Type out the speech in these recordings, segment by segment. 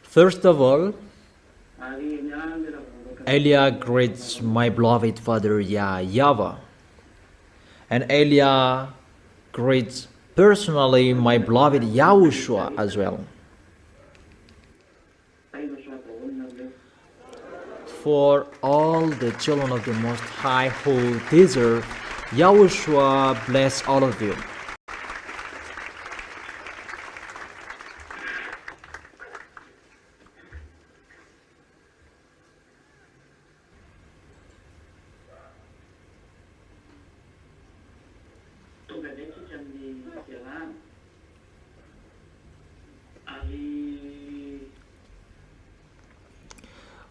First of all, Eliah greets my beloved father YAHVAH, and Eliah greets personally my beloved YAHOSHUA as well. For all the children of the Most High who deserve, YAHOSHUA bless all of you.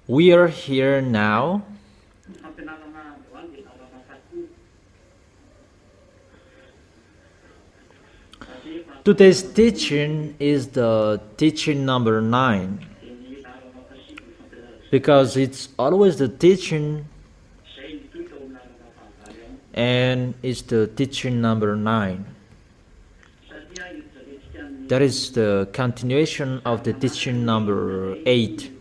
We are here now today's teaching is the teaching number 9, because it's always the teaching and it's the teaching number 9. That is the continuation of the teaching number 8,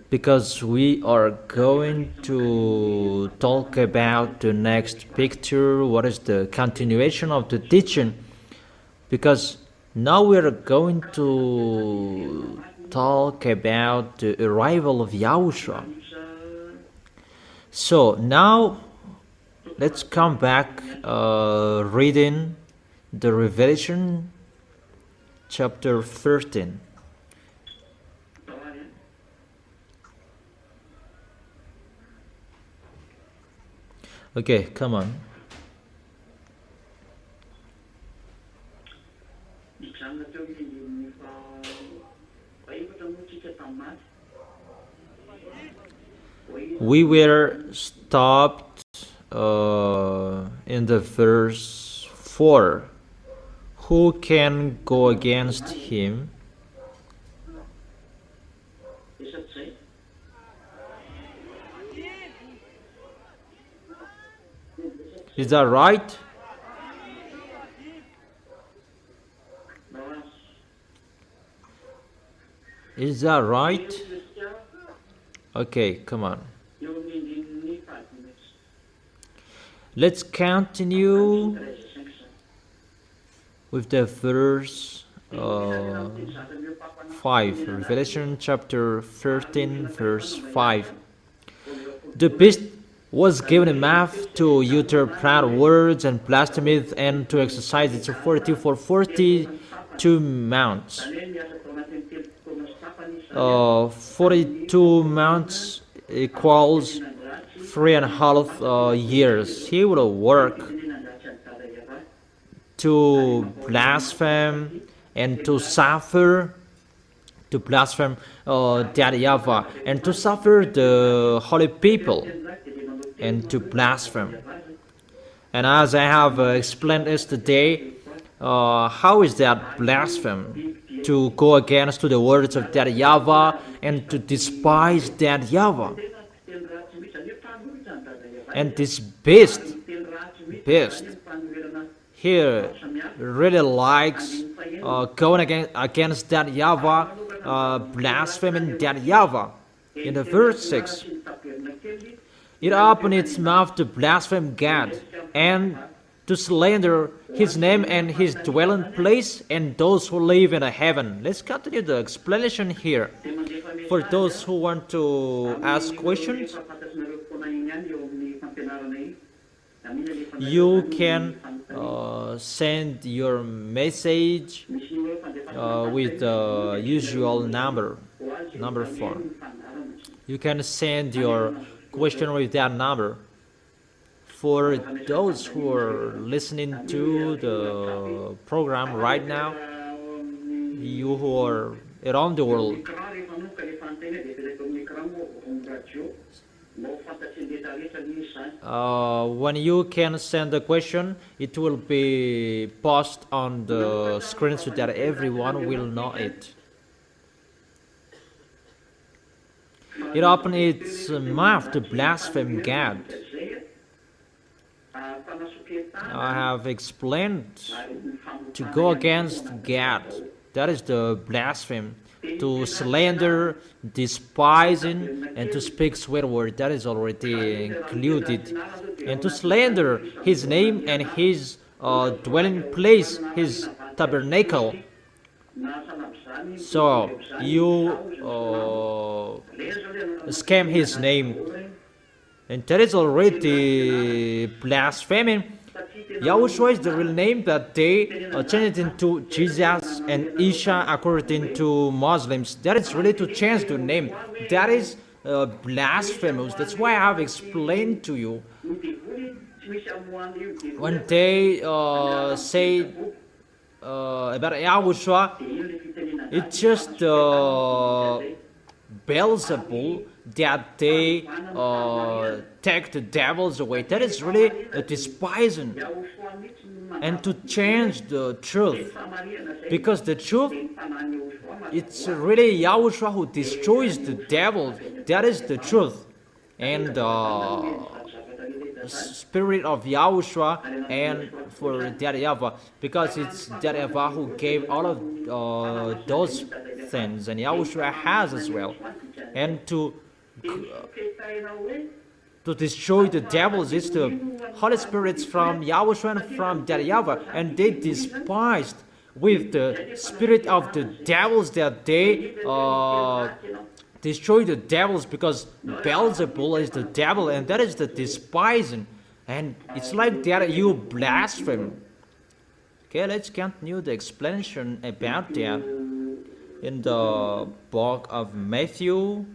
because we are going to talk about the next picture, what is the continuation of the teaching, because now we are going to talk about the arrival of Yahushua. So now let's come back reading the Revelation chapter 13. Okay, come on. We were stopped in the verse 4. Who can go against him? Is that right? Is that right? Okay, come on. Let's continue with the verse 5. Revelation chapter 13, verse 5. The beast was given a mouth to utter proud words and blasphemy, and to exercise its authority for 42 months. 42 months equals 3.5 years. He will work to blaspheme and to suffer, to blaspheme that YAHVAH, and to suffer the holy people, and to blaspheme. And as I have explained yesterday, how is that blaspheme? To go against to the words of that YAHVAH and to despise that YAHVAH. And this beast here really likes going against that YAHVAH, blaspheming that YAHVAH. In the verse 6, it opened its mouth to blaspheme God and to slander his name and his dwelling place and those who live in heaven. Let's continue the explanation here. For those who want to ask questions, you can send your message with the usual number 4. You can send your question with that number. For those who are listening to the program right now, you who are around the world, when you can send the question, it will be posted on the screen so that everyone will know it. It opened its mouth to blaspheme God. I have explained to go against God. That is the blasphemy. To slander, despising, and to speak swear word. That is already included. And to slander his name and his dwelling place, his tabernacle. So you scam his name, and that is already blasphemy. Yahushua is the real name, but they changed it into Jesus and Isha according to Muslims. That is really to change the name. That is blasphemous. That's why I have explained to you. When they say about Yahushua, it's just Beelzebul that they take the devils away. That is really a despising, and to change the truth, because the truth, it's really Yahushua who destroys the devil. That is the truth, and spirit of Yahushua, and for that YAHVAH, because it's that YAHVAH who gave all of those things, and Yahushua has as well. And to destroy the devils is the Holy Spirits from Yahushua and from that YAHVAH, and they despised with the spirit of the devils that they destroy the devils, because Beelzebul is the devil, and that is the despising, and it's like that you blaspheme. Okay, let's continue the explanation about that in the book of Matthew.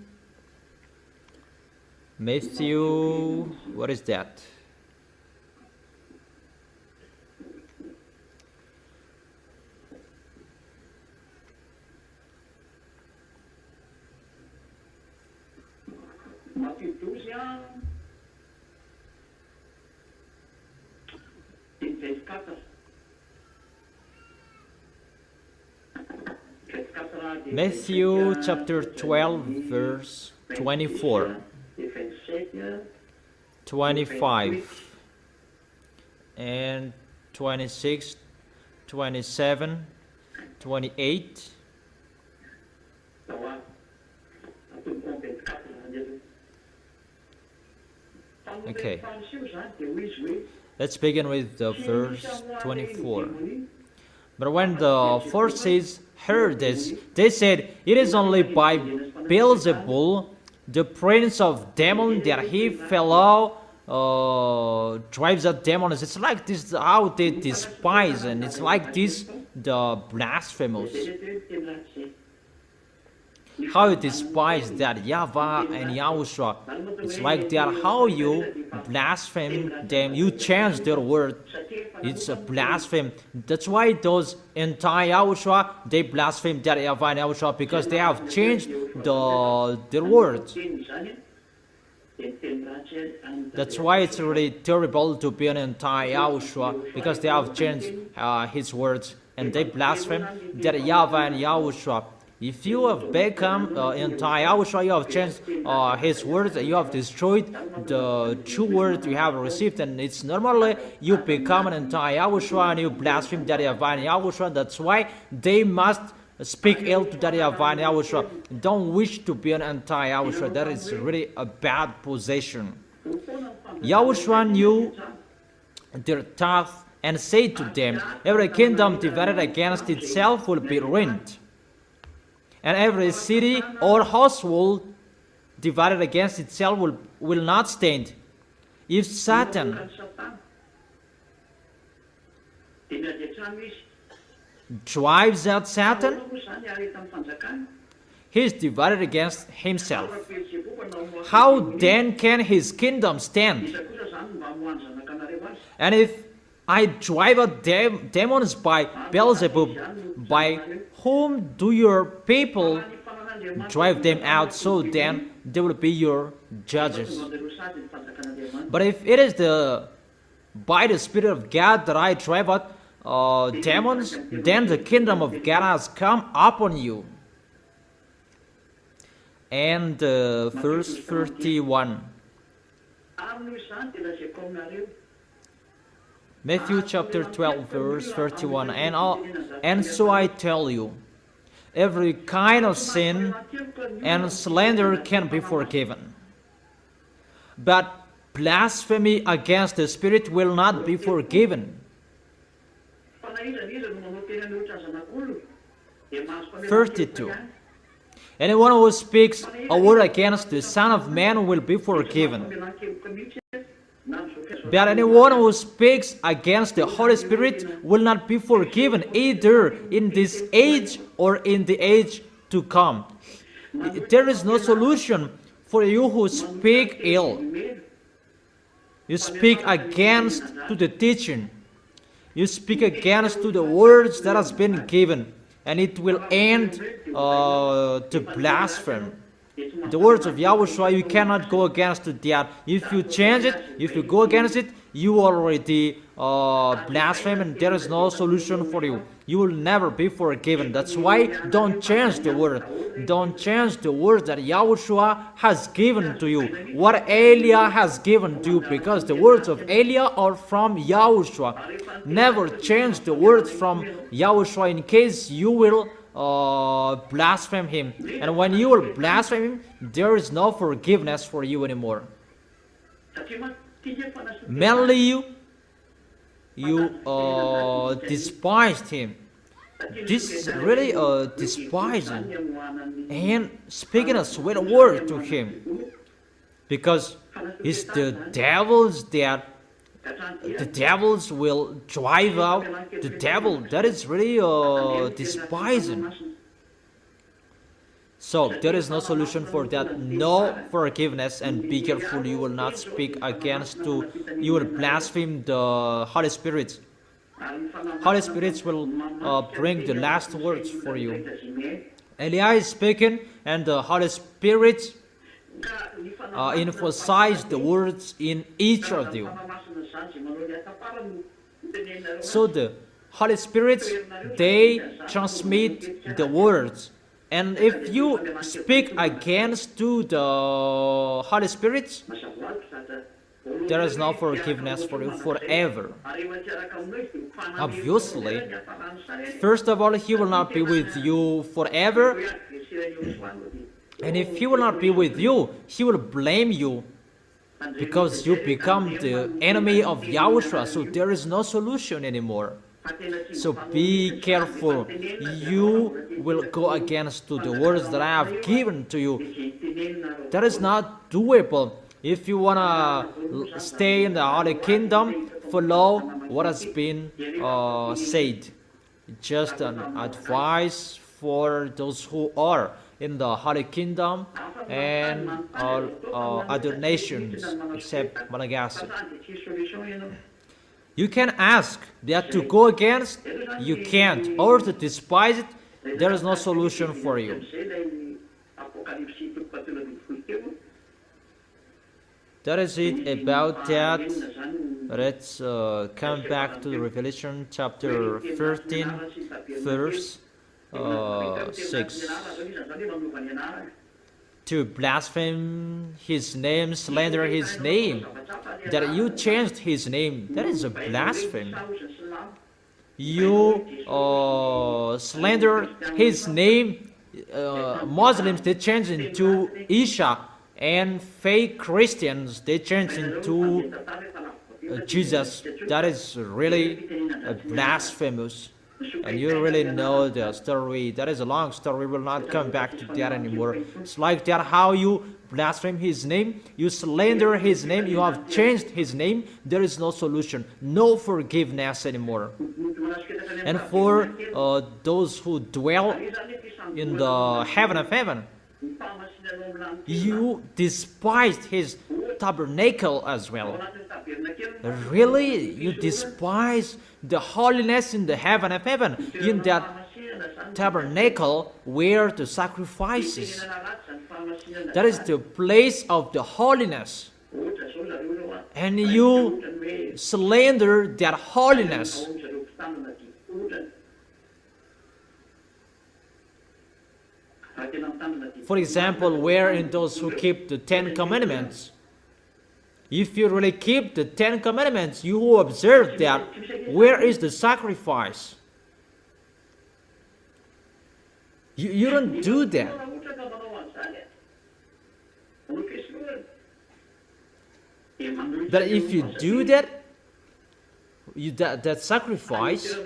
What is that? Matthew chapter 12 verse 24, 25 and 26, 27, 28. Okay, let's begin with the verse 24. But when the Pharisees heard this, they said, "It is only by Beelzebul, the prince of demons, that he fellow drives out demons." It's like this how they despise, and it's like this the blasphemous. How you despise that YAHVAH and Yahushua. It's like that how you blaspheme them, you change their word. It's a blasphemy. That's why those anti-Yahushua, they blaspheme that YAHVAH and Yahushua, because they have changed their words. That's why it's really terrible to be an anti-Yahushua, because they have changed his words, and they blaspheme that YAHVAH and Yahushua. If you have become anti-Yahushua, you have changed his words, you have destroyed the true word you have received, and it's normally you become an anti-Yahushua and you blaspheme that YAHVAH and Yahushua. That's why they must speak ill to that YAHVAH and Yahushua. Don't wish to be an anti-Yahushua. That is really a bad position. Yahushua knew their thoughts and said to them, "Every kingdom divided against itself will be ruined, and every city or household divided against itself will not stand. If Satan drives out Satan, he is divided against himself. How then can his kingdom stand? And if I drive out demons by Beelzebub, by whom do your people drive them out? So then they will be your judges. But if it is by the Spirit of God that I drive out demons, then the kingdom of God has come upon you." And verse 31. Matthew chapter 12 verse 31. And so I tell you, every kind of sin and slander can be forgiven. But blasphemy against the Spirit will not be forgiven. 32. Anyone who speaks a word against the Son of Man will be forgiven. But anyone who speaks against the Holy Spirit will not be forgiven, either in this age or in the age to come. There is no solution for you who speak ill. You speak against to the teaching. You speak against to the words that has been given, and it will end to blasphemy. The words of Yahushua, you cannot go against that. If you change it, if you go against it, you already blaspheme, and there is no solution for you. You will never be forgiven. That's why don't change the word. Don't change the word that Yahushua has given to you. What Eliah has given to you, because the words of Eliah are from Yahushua. Never change the words from Yahushua in case you will blaspheme him. And when you will blaspheme him, there is no forgiveness for you anymore. Mainly you despised him. This is really despising and speaking a sweet word to him, because it's the devils that the devils will drive out the devil. That is really despising. So there is no solution for that. No forgiveness, and be careful you will not speak against to, you will blaspheme the Holy Spirit. Holy Spirit will bring the last words for you. Eliah is speaking, and the Holy Spirit emphasize the words in each of you. So the Holy Spirit, they transmit the words. And if you speak against to the Holy Spirit, there is no forgiveness for you forever. Obviously, first of all, he will not be with you forever. And if he will not be with you, he will blame you, because you become the enemy of Yahushua. So there is no solution anymore. So be careful. You will go against to the words that I have given to you. That is not doable. If you want to stay in the Holy Kingdom, follow what has been said. Just an advice for those who are in the Holy Kingdom and other nations except Malagasy. You can ask that to go against, you can't, or to despise it. There is no solution for you. That is it about that. Let's come back to the Revelation chapter 13, verse 6. To blaspheme his name, slander his name, that you changed his name, that is a blasphemy. You slander his name. Muslims, they change into Isha, and fake Christians, they change into Jesus. That is really blasphemous. And you really know the story. That is a long story. We will not come back to that anymore. It's like that how you blaspheme his name, you slander his name, you have changed his name. There is no solution, no forgiveness anymore. And for those who dwell in the heaven of heaven, you despised his tabernacle as well. Really? You despise the holiness in the heaven of heaven, in that tabernacle where the sacrifices. That is the place of the holiness. And you slander that holiness. For example, where in those who keep the 10 Commandments, if you really keep the 10 Commandments, you who observe that, where is the sacrifice? You don't do that. But if you do that, that sacrifice,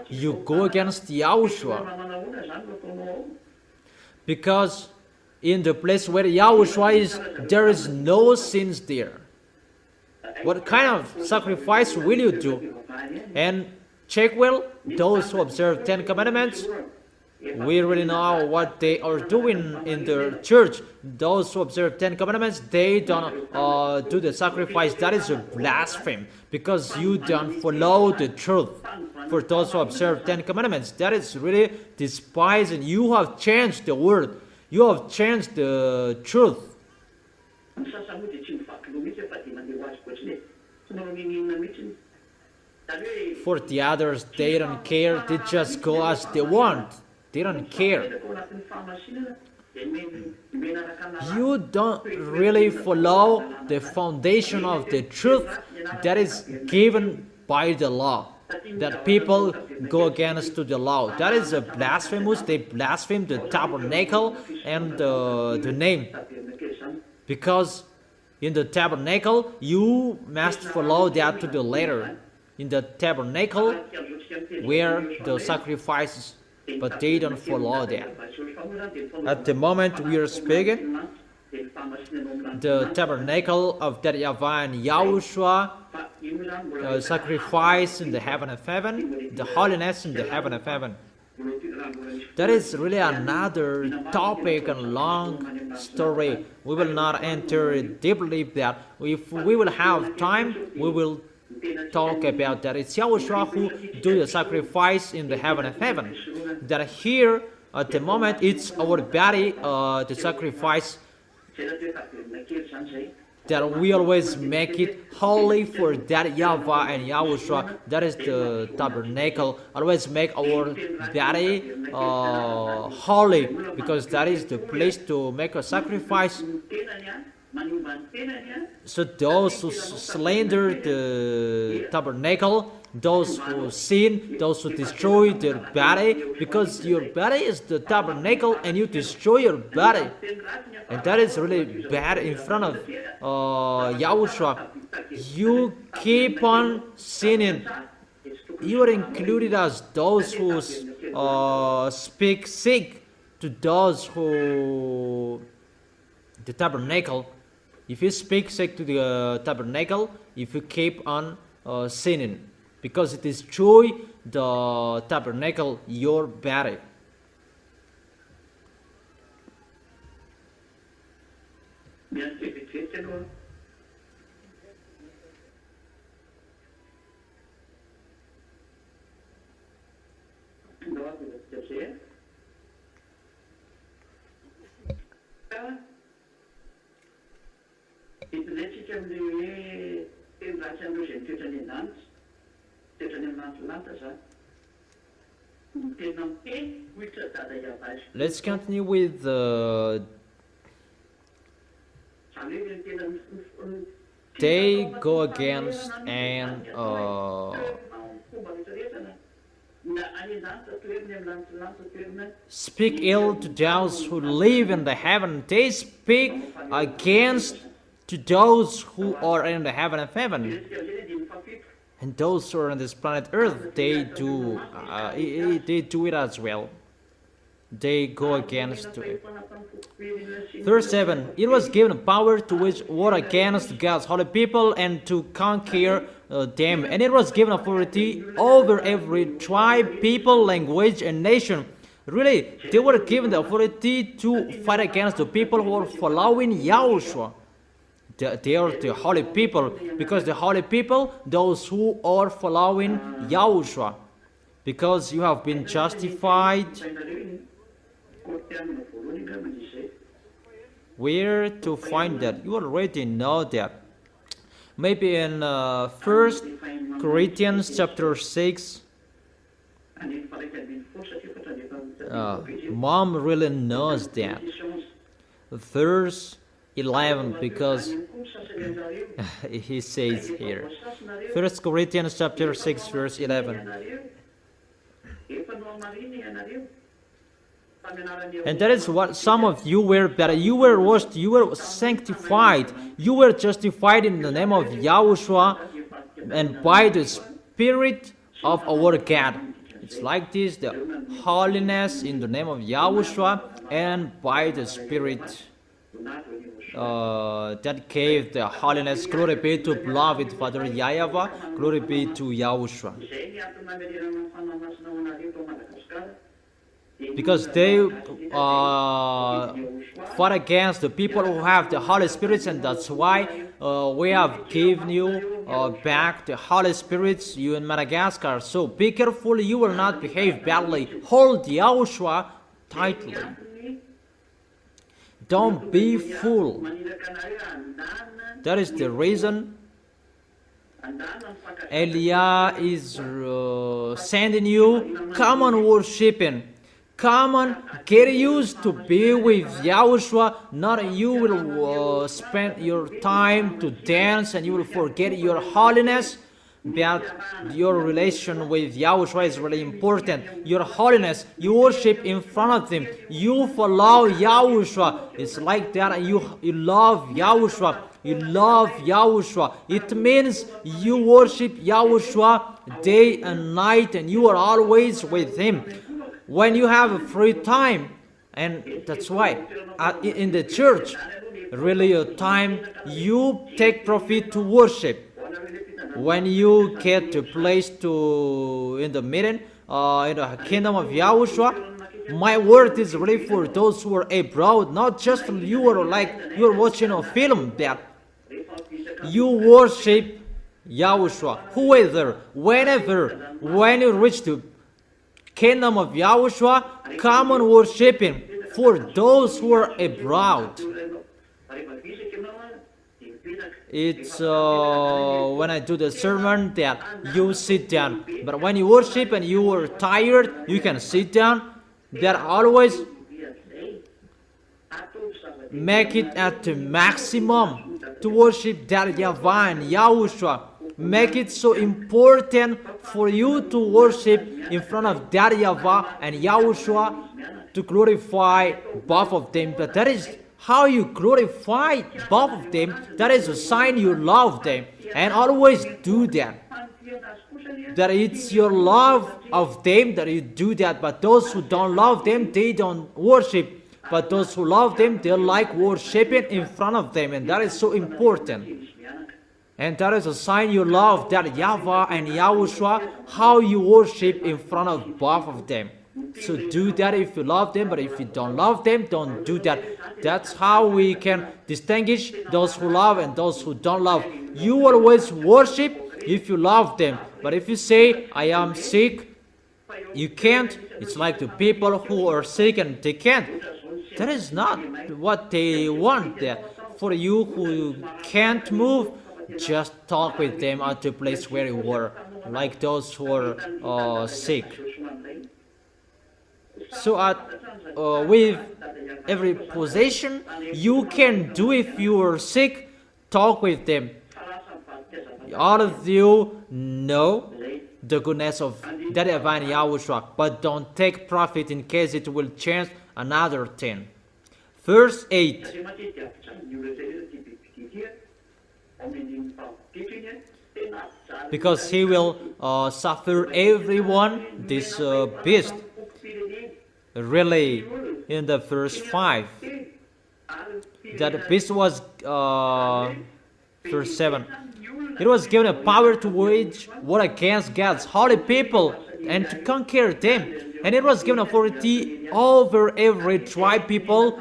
you go against YAHOSHUAH. Because in the place where YAHOSHUAH is, there is no sins there. What kind of sacrifice will you do? And check well, those who observe 10 commandments, we really know what they are doing in the church. Those who observe 10 commandments, they don't do the sacrifice. That is a blasphemy, because you don't follow the truth. For those who observe 10 commandments, that is really despising. You have changed the word. You have changed the truth. For the others, they don't care. They just go as they want. They don't care. You don't really follow the foundation of the truth that is given by the law. That people go against to the law. That is a blasphemous. They blaspheme the tabernacle and the name. Because in the tabernacle, you must follow that to the letter. In the tabernacle, where the sacrifices, but they don't follow that. At the moment we are speaking, the tabernacle of that YAHVAH and YAHOSHUAH, sacrifice in the heaven of heaven, the holiness in the heaven of heaven. That is really another topic and long story. We will not enter deeply that. If we will have time, we will talk about that. It's YAHOSHUAH who do the sacrifice in the heaven of heaven. That here, at the moment, it's our body, the sacrifice, that we always make it holy for that YAHVAH and YAHOSHUAH. That is the tabernacle. Always make our body holy, because that is the place to make a sacrifice. So those who slander the tabernacle, those who sin, those who destroy their body, because your body is the tabernacle and you destroy your body. And that is really bad in front of YAHOSHUAH. You keep on sinning. You are included as those who speak sick to those who the tabernacle. If you speak sick to the tabernacle, if you keep on sinning, because it destroys the tabernacle, your body. Let's continue with they go against and speak ill to those who live in the heaven. They speak against to those who are in the heaven of heaven. And those who are on this planet Earth, they do it as well. They go against it. Verse 7, it was given power to wage war against God's holy people and to conquer them. And it was given authority over every tribe, people, language, and nation. Really, they were given the authority to fight against the people who are following YAHOSHUAH. They are the holy people, because the holy people, those who are following YAHOSHUAH, because you have been justified. Where to find that? You already know that. Maybe in 1 Corinthians chapter 6. Mom really knows that. Verse 11, because he says here. 1 Corinthians chapter 6, verse 11. And that is what some of you were, that you were washed, you were sanctified, you were justified in the name of Yahushua and by the Spirit of our God. It's like this, the holiness in the name of Yahushua and by the Spirit that gave the holiness. Glory be to beloved Father YAHVAH. Glory be to Yahushua. Because they fought against the people who have the Holy Spirits, and that's why we have given you back the Holy Spirits, you in Madagascar. So be careful, you will not behave badly. Hold Yahushua tightly. Don't be fool. That is the reason Elia is sending you. Come on, worshiping. Come on, get used to be with Yahushua. Not you will spend your time to dance and you will forget your holiness. But your relation with Yahushua is really important. Your holiness, you worship in front of Him. You follow Yahushua. It's like that. You love Yahushua. You love Yahushua. It means you worship Yahushua day and night, and you are always with Him. When you have a free time, and that's why in the church, really a time you take profit to worship. When you get to place to in the meeting, in the kingdom of Yahushua, my word is really for those who are abroad, not just you are like you're watching a film, that you worship Yahushua, whoever, whenever, when you reach the kingdom of Yahushua, come on worship Him. For those who are abroad, it's when I do the sermon that you sit down. But when you worship and you are tired, you can sit down. That always make it at the maximum to worship that YAHVAH and Yahushua. Make it so important for you to worship in front of that YAHVAH and Yahushua, to glorify both of them. But that is how you glorify both of them. That is a sign you love them. And always do that. That it's your love of them that you do that. But those who don't love them, they don't worship. But those who love them, they like worshiping in front of them. And that is so important. And that is a sign you love that YAHVAH and Yahushua, how you worship in front of both of them. So do that if you love them, but if you don't love them, don't do that. That's how we can distinguish those who love and those who don't love. You always worship if you love them. But if you say, I am sick, you can't. It's like the people who are sick and they can't. That is not what they want there. For you who can't move, just talk with them at the place where you were, like those who are sick. So with every possession you can do, if you are sick, talk with them. All of you know the goodness of that YAHVAH and Yahushua, but don't take profit in case it will change another thing. Verse 8. Because he will suffer everyone, this beast. Really, in the verse 5, that beast was, verse 7, it was given a power to wage war against God's holy people and to conquer them. And it was given authority over every tribe, people.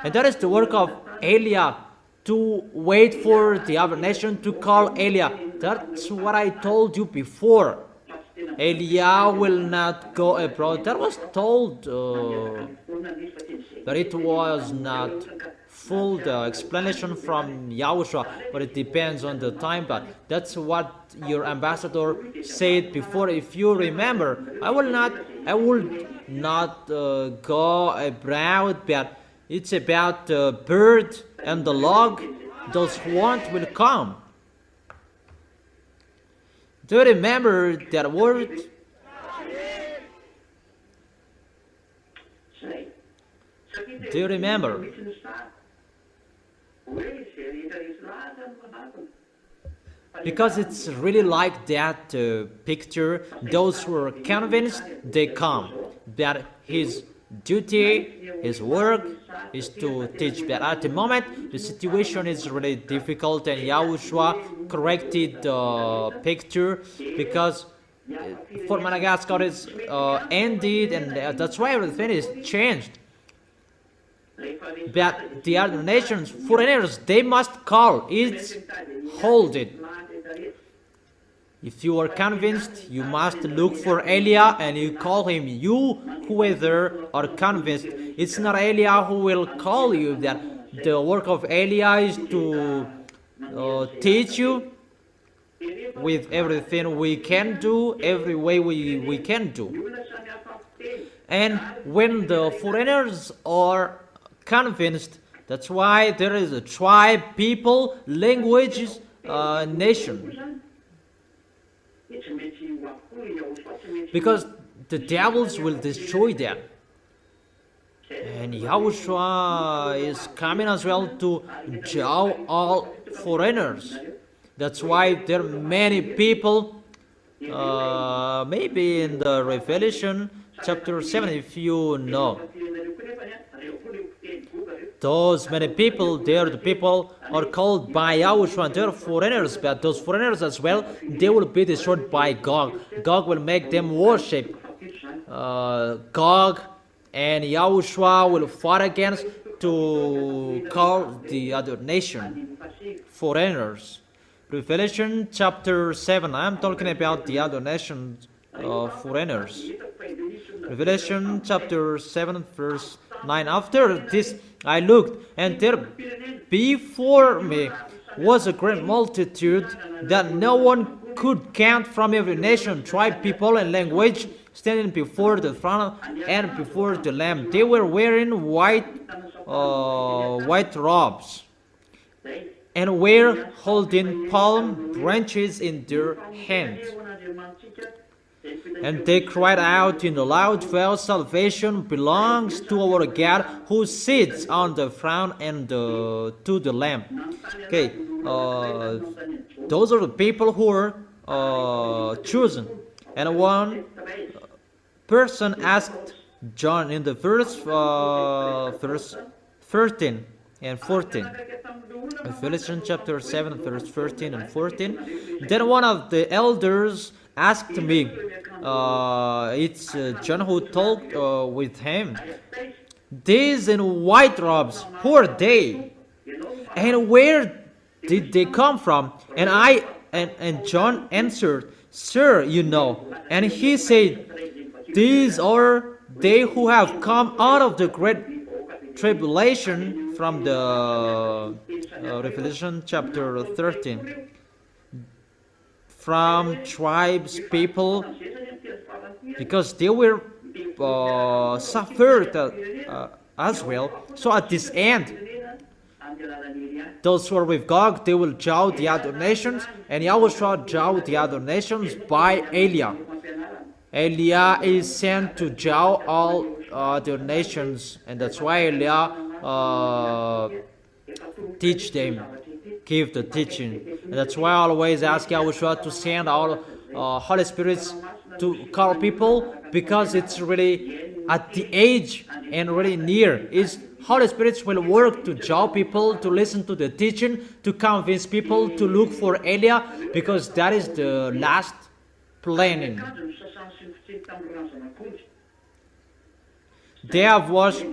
And that is the work of Elia, to wait for the other nation to call Elia. That's what I told you before. Elia will not go abroad. That was told, but it was not full, the explanation from Yahushua, but it depends on the time. But that's what your ambassador said before. If you remember, I will not go abroad, but it's about the bird and the log. Those who want will come. Do you remember that word? Do you remember? Because it's really like that picture. Those who are convinced, they come. That his duty, his work is to teach. But at the moment, the situation is really difficult, and Yahushua corrected the picture because for Madagascar is ended, and that's why everything is changed. But the other nations, foreigners, they must call it, hold it. If you are convinced, you must look for Elia and you call him. You, whoever are convinced, it's not Elia who will call you. That the work of Elia is to teach you with everything we can do, every way we can do. And when the foreigners are convinced, that's why there is a tribe, people, languages, nation. Because the devils will destroy them. And Yahushua is coming as well to judge all foreigners. That's why there are many people, maybe in the Revelation chapter 7, if you know. Those many people, the people are called by Yahushua, and they're foreigners, but those foreigners as well, they will be destroyed by Gog. Gog will make them worship Gog, and Yahushua will fight against to call the other nation foreigners. Revelation chapter 7, I'm talking about the other nations foreigners. Revelation chapter 7 verse 9. After this I looked, and there before me was a great multitude that no one could count, from every nation, tribe, people, and language, standing before the throne and before the Lamb. They were wearing white robes, and were holding palm branches in their hands. And they cried out in a loud voice, "Salvation belongs to our God who sits on the throne and to the Lamb." Okay, those are the people who are chosen. And one person asked John in the verse 13 and 14. Revelation chapter 7, verse 13 and 14. Then one of the elders asked me, it's John who talked with him, "These in white robes, who are they? And where did they come from?" And John answered, "Sir, you know." And he said, "These are they who have come out of the great tribulation," from the Revelation chapter 13. From tribes, people, because they were suffered as well. So at this end, those who are with Gog, they will judge the other nations, and Yahushua judge the other nations by Elia. Elia is sent to judge all other nations, and that's why Elia teach them, give the teaching. And that's why I always ask Yahushua to send all Holy Spirits to call people, because it's really at the age and really near. Is Holy Spirits will work to draw people to listen to the teaching, to convince people to look for Elia, because that is the last planning. They have washed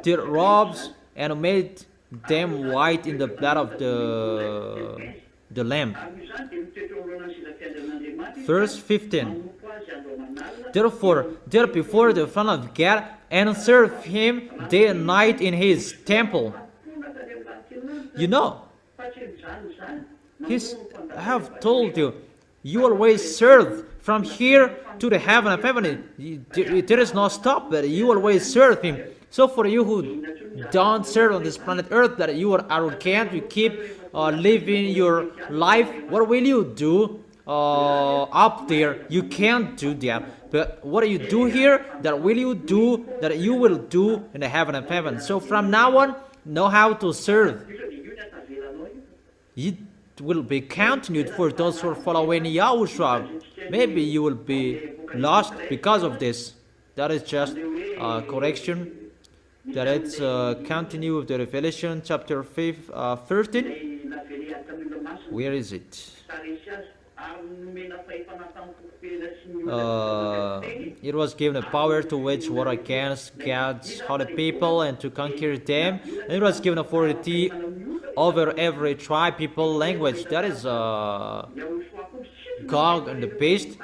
their robes and made them white in the blood of the Lamb. Verse 15. Therefore, there before the throne of God, and serve him day and night in his temple. You know, I have told you, you always serve from here to the heaven of heaven. There is no stop, but you always serve him. So for you who don't serve on this planet Earth, that you are arrogant, you keep living your life, what will you do up there? You can't do that. But what do you do here? That will you do, that you will do in the heaven of heaven. So from now on, know how to serve. It will be continued for those who are following Yahushua. Maybe you will be lost because of this. That is just correction. That it's continue with the Revelation chapter 13. Where is it? It was given a power to wage war against God's holy people and to conquer them. And it was given authority over every tribe, people, language. That is Gog and the beast.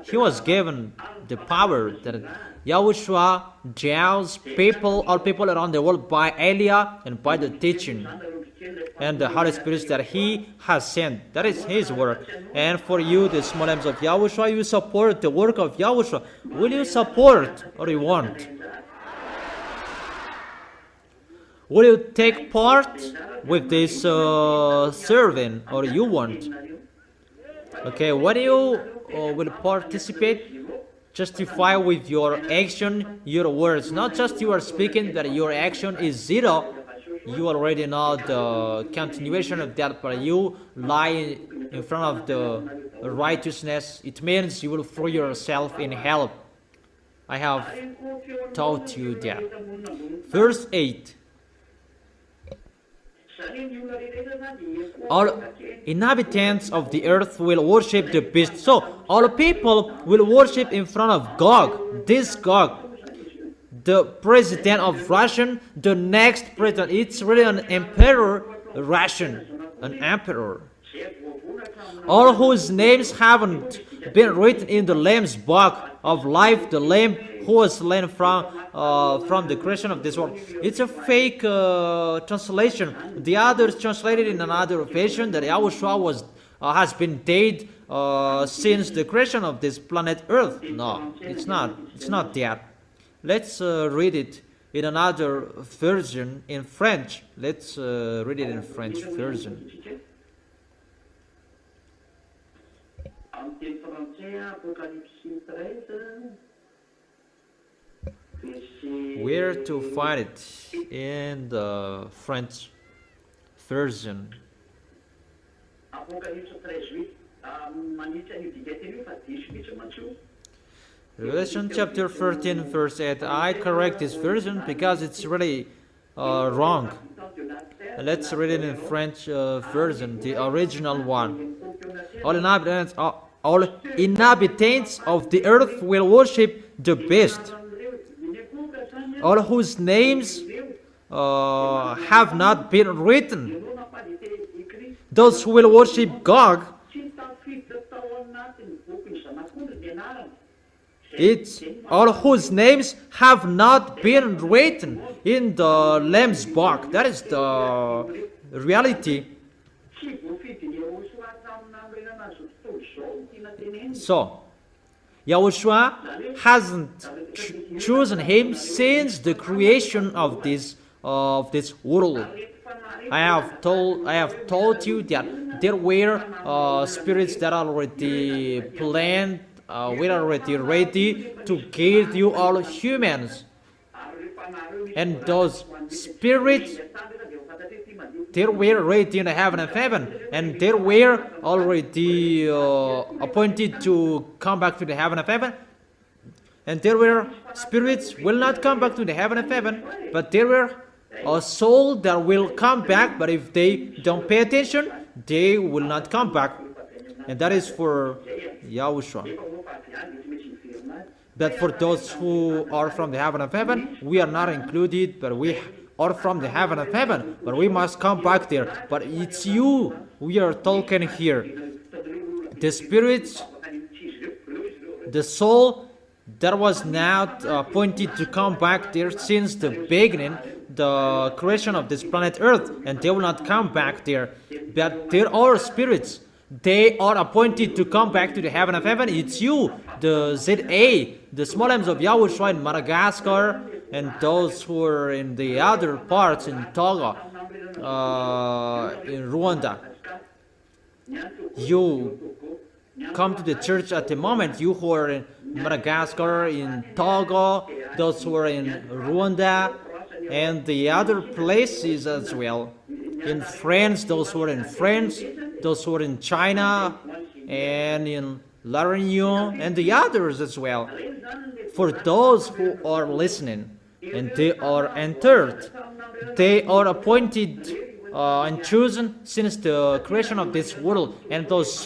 He was given the power that Yahushua judges people, all people around the world by Elia and by the teaching and the Holy Spirit that He has sent. That is His work. And for you, the small arms of Yahushua, you support the work of Yahushua. Will you support or you want? Will you take part with this serving or you want? Okay, when you will participate, justify with your action, your words. Not just you are speaking that your action is zero. You already know the continuation of that, but you lie in front of the righteousness. It means you will throw yourself in hell. I have taught you that. Verse 8. All inhabitants of the earth will worship the beast. So all people will worship in front of Gog. This Gog, the president of Russia, the next president. It's really an emperor, Russian, an emperor. All whose names haven't been written in the Lamb's book of life, the Lamb who was slain from the creation of this world. It's a fake translation. The others translated in another version that Yahushua has been dead since the creation of this planet Earth. No, it's not. It's not that. Let's read it in another version in French. Let's read it in French version. Where to find it in the French version? Revelation chapter 13 verse 8. I correct this version because it's really wrong. Let's read it in French version, the original one. All inhabitants of the earth will worship the beast, all whose names have not been written. Those who will worship Gog, it's all whose names have not been written in the Lamb's book. That is the reality. So, Yahushua hasn't chosen him since the creation of this world. I have told you that there were spirits that are already planned. We are already ready to give you all humans, and those spirits, they were ready in the heaven of heaven, and they were already appointed to come back to the heaven of heaven. And there were spirits will not come back to the heaven of heaven, but there were a soul that will come back, but if they don't pay attention, they will not come back. And that is for Yahushua. But for those who are from the heaven of heaven, we are not included, but we are from the heaven of heaven, but we must come back there. But it's you we are talking here. The spirits, the soul that was not appointed to come back there since the beginning, the creation of this planet Earth, and they will not come back there. But there are spirits. They are appointed to come back to the heaven of heaven. It's you, the ZA, the small arms of Yahushua in Madagascar, and those who are in the other parts in Togo, in Rwanda. come to the church at the moment, you who are in Madagascar, in Togo, those who are in Rwanda, and the other places as well. In France, those who are in France, those who are in China, and in La Réunion, and the others as well. For those who are listening, and they are entered, they are appointed and chosen since the creation of this world, and those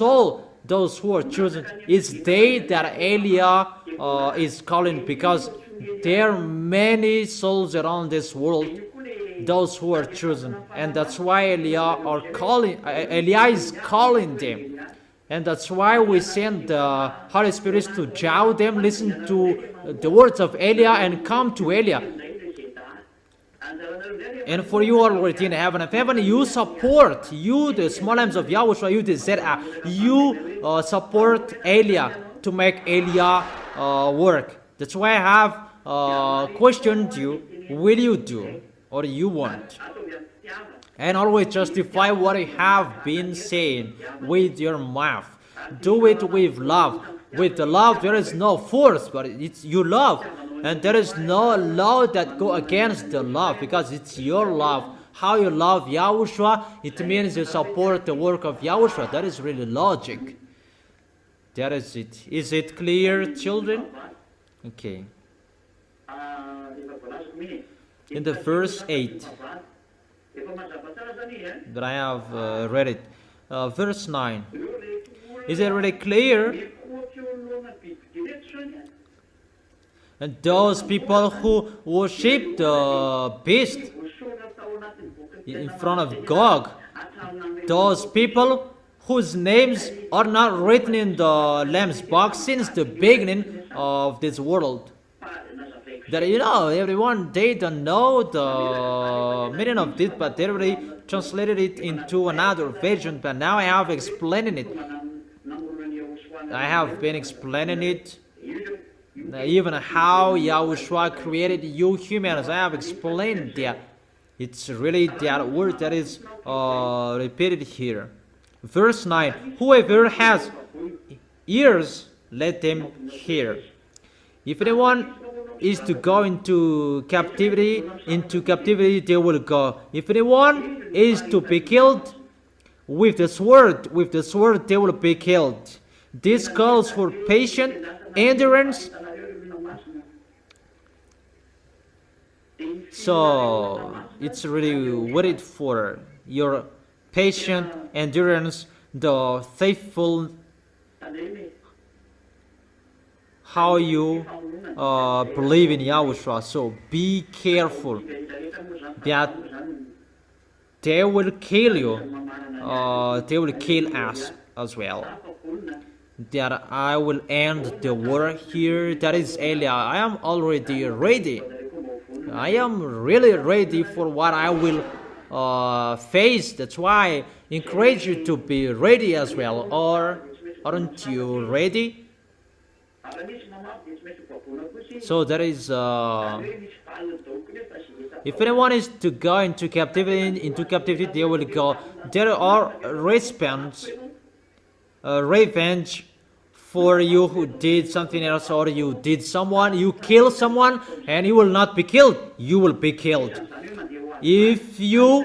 who are chosen, it's they that Eliah is calling, because there are many souls around this world, those who are chosen, and that's why Eliah is calling them, and that's why we send the Holy Spirit to jow them, listen to the words of Eliah, and come to Eliah. And for you already in heaven, you support, the small lambs of Yahushua, you the ZA, you support Eliah to make Eliah work. That's why I have questioned you, will you do or you won't? And always justify what you have been saying with your mouth. Do it with love. With the love, there is no force, but it's you love. And there is no law that go against the love, because it's your love. How you love Yahushua, it means you support the work of Yahushua. That is really logic. That is it. Is it clear, children? Okay. In the verse 8, that I have read it. Verse 9. Is it really clear? And those people who worship the beast in front of Gog, those people whose names are not written in the Lamb's box since the beginning of this world. That everyone, they don't know the meaning of this, but they already translated it into another version. But now I have explained it. I have been explaining it. Even how Yahushua created you humans, I have explained that. It's really that word that is repeated here. Verse 9, whoever has ears, let them hear. If anyone is to go into captivity they will go. If anyone is to be killed with the sword they will be killed. This calls for patient endurance. So it's really worried for your patient endurance, the faithful, how you believe in Yahushua. So be careful that they will kill you. They will kill us as well. That I will end the war here. That is Eliah. I am already ready. I am really ready for what I will face. That's why I encourage you to be ready as well. Or aren't you ready? So there is if anyone is to go into captivity they will go. There are revenge for you who did something else, or you kill someone and you will not be killed, you will be killed. If you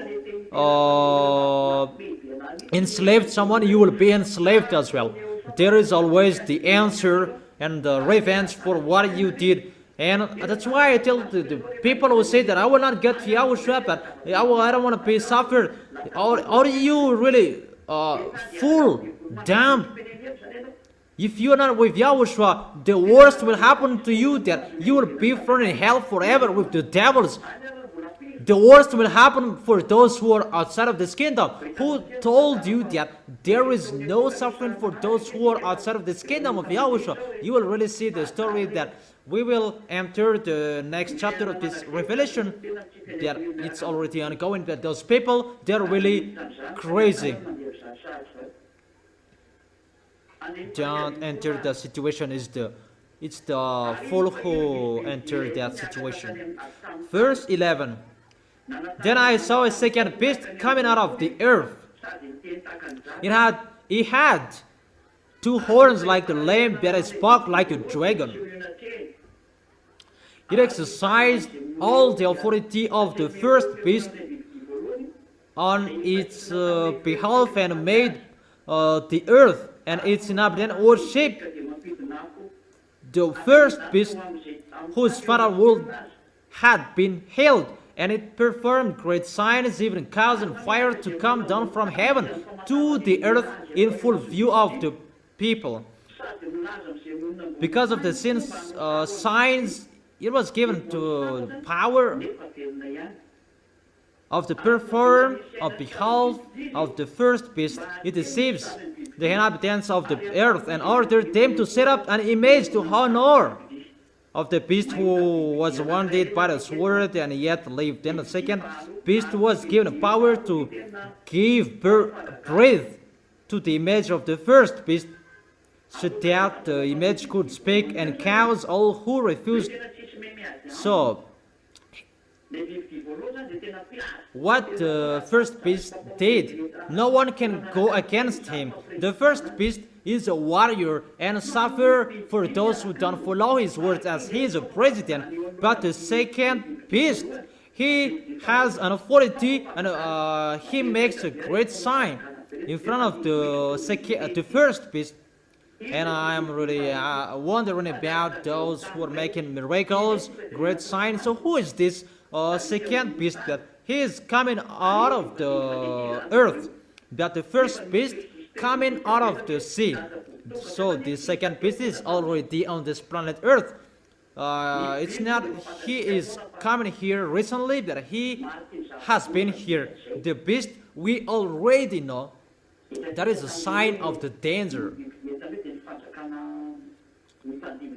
enslaved someone, you will be enslaved as well. There is always the answer and the revenge for what you did. And that's why I tell the people who say that I will not get Yahushua, but I don't want to be suffered. Are you really fool, dumb? If you are not with Yahushua, the worst will happen to you, that you will be thrown in hell forever with the devils. The worst will happen for those who are outside of this kingdom. Who told you that there is no suffering for those who are outside of this kingdom of Yahushua? You will really see the story that we will enter the next chapter of this Revelation. That it's already ongoing, that those people, they're really crazy. Don't enter the situation. It's the fool who entered that situation. Verse 11. Then I saw a second beast coming out of the earth. It had two horns like the lamb that spoke like a dragon. It exercised all the authority of the first beast on its behalf and made the earth and its inhabitants worship the first beast whose fatherhood had been held, and it performed great signs, even causing fire to come down from heaven to the earth in full view of the people. Because of the signs, it was given to power of the perform on behalf of the first beast. It deceives the inhabitants of the earth and ordered them to set up an image to honor of the beast who was wounded by the sword and yet lived. Then the second beast was given power to give breath to the image of the first beast, so that the image could speak and cause all who refused. So, what the first beast did, no one can go against him. The first beast is a warrior and suffer for those who don't follow his words, as he is a president. But the second beast, he has an authority and he makes a great sign in front of the first beast. And I'm really wondering about those who are making miracles, great signs. So who is this second beast that he is coming out of the earth? That the first beast coming out of the sea. So the second beast is already on this planet Earth. It's not he is coming here recently, but he has been here. The beast we already know. That is a sign of the danger.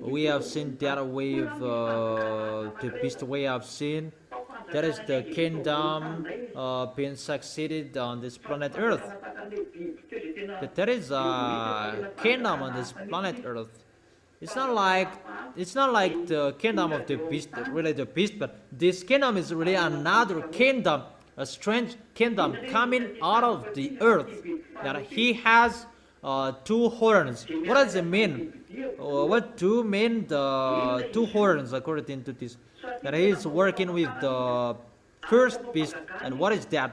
We have seen that with the beast we have seen. That is the kingdom being succeeded on this planet Earth. There is a kingdom on this planet Earth. It's not like the kingdom of the beast, really the beast, but this kingdom is really another kingdom, a strange kingdom coming out of the earth. That he has two horns. What does it mean? What do mean the two horns according to this? That he is working with the first beast. And what is that?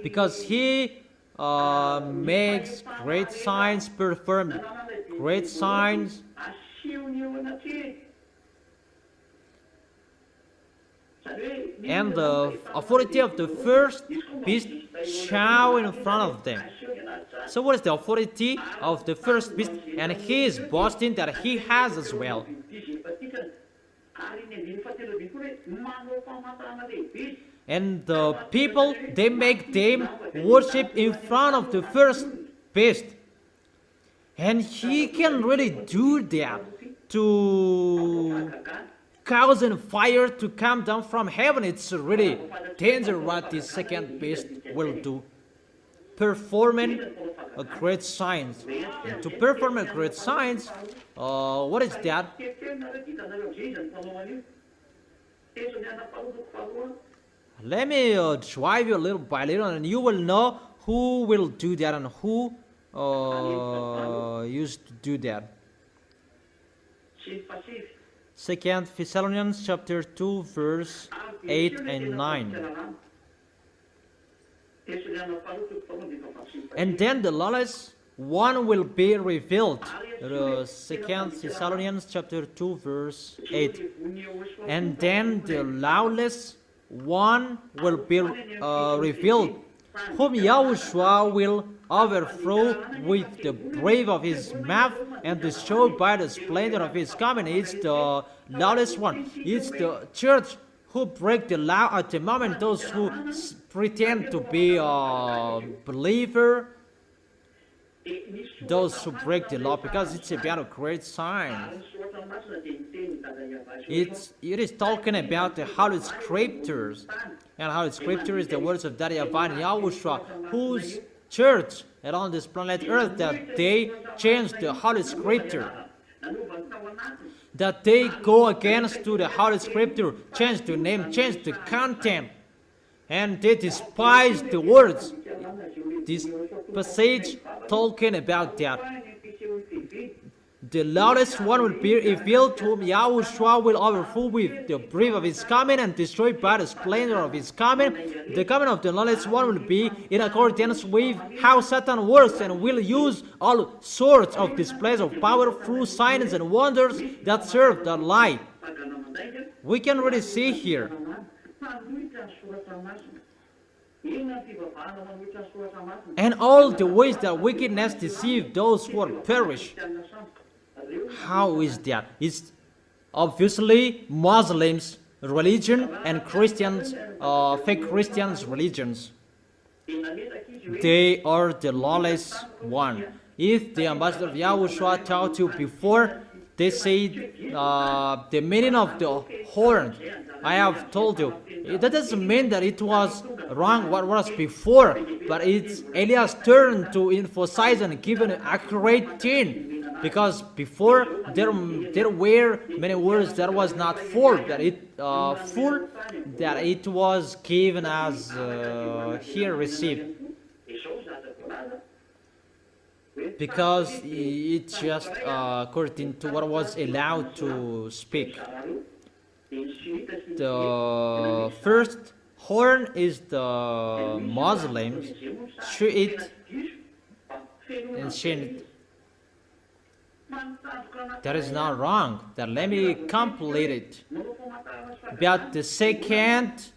Because he makes great signs, perform great signs. And the authority of the first beast show in front of them. So what is the authority of the first beast? And he is boasting that he has as well. And the people, they make them worship in front of the first beast. And he can really do that to causing fire to come down from heaven. It's really dangerous what this second beast will do. Performing a great signs. And to perform a great signs, what is that? Let me drive you little by little, and you will know who will do that and who used to do that. 2 Thessalonians chapter 2 verse 8 and 9. And then the lawless one will be revealed. 2 Thessalonians chapter 2 verse 8. And then the lawless one will be revealed, whom Yahushua will overthrow with the breath of his mouth and destroy by the splendor of his coming. It's the lawless one. It's the church who break the law at the moment. Those who pretend to be a believer, those who break the law, because it's about a great sign. It is talking about the Holy Scriptures. And Holy Scripture is the words of Daddy YAHVAH and YAHOSHUA, whose church and on this planet Earth, that they change the Holy Scripture. That they go against to the Holy Scripture, change the name, change the content, and they despise the words. this passage talking about that. The lawless one will be revealed, whom Yahushua will overthrow with the breath of his coming and destroy by the splendor of his coming. The coming of the lawless one will be in accordance with how Satan works, and will use all sorts of displays of power through signs and wonders that serve the lie. We can really see here. And all the ways that wickedness deceive those who perish. How is that? It's obviously Muslims' religion and Christians, fake Christians' religions. They are the lawless one. If the ambassador of Yahushua taught you before, they say the meaning of the horn, I have told you. That doesn't mean that it was wrong what was before, but it's Eliah's turn to emphasize and give an accurate thing. Because before there were many words that was not full, that it was given as here received. Because it's just according to what was allowed to speak. The first horn is the Muslims, Shiite and Shin. That is not wrong. That let me complete it. But the second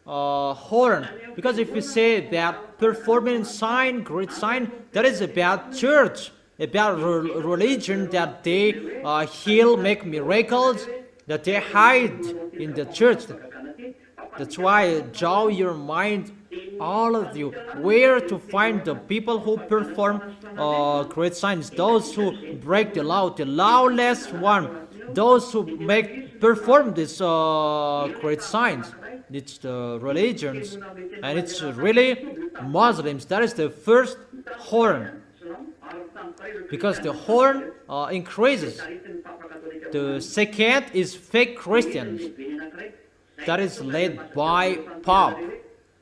horn, because if you say that performing sign, great sign, that is about church, about religion, that they heal, make miracles, that they hide in the church. That's why draw your mind, all of you, where to find the people who perform great signs, those who break the law, the lawless one, those who perform these great signs. It's the religions, and it's really Muslims. That is the first horn, because the horn increases. The second is fake Christians. That is led by Pope,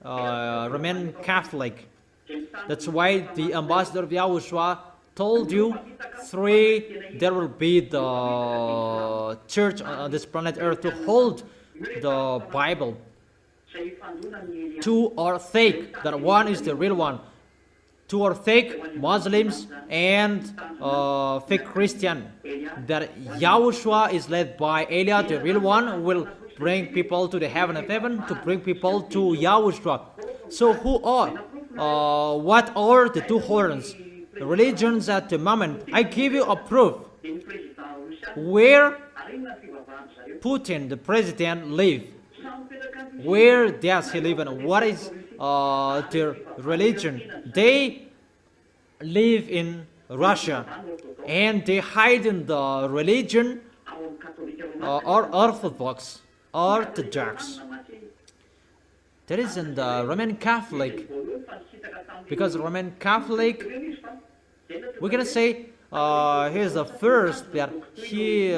Roman Catholic. That's why the ambassador of Yahushua told you there will be the church on this planet Earth to hold the Bible. Two are fake, that one is the real one. Two are fake Muslims and fake Christian. That Yahushua is led by Eliah, the real one, will bring people to the heaven of heaven, to bring people to Yahushua. So what are the two horns? Religions at the moment. I give you a proof. Where Putin, the president, live? Where does he live, and what is their religion? They live in Russia, and they hide in the religion or Orthodox. That is in the Roman Catholic, because Roman Catholic, we're gonna say he's the first that he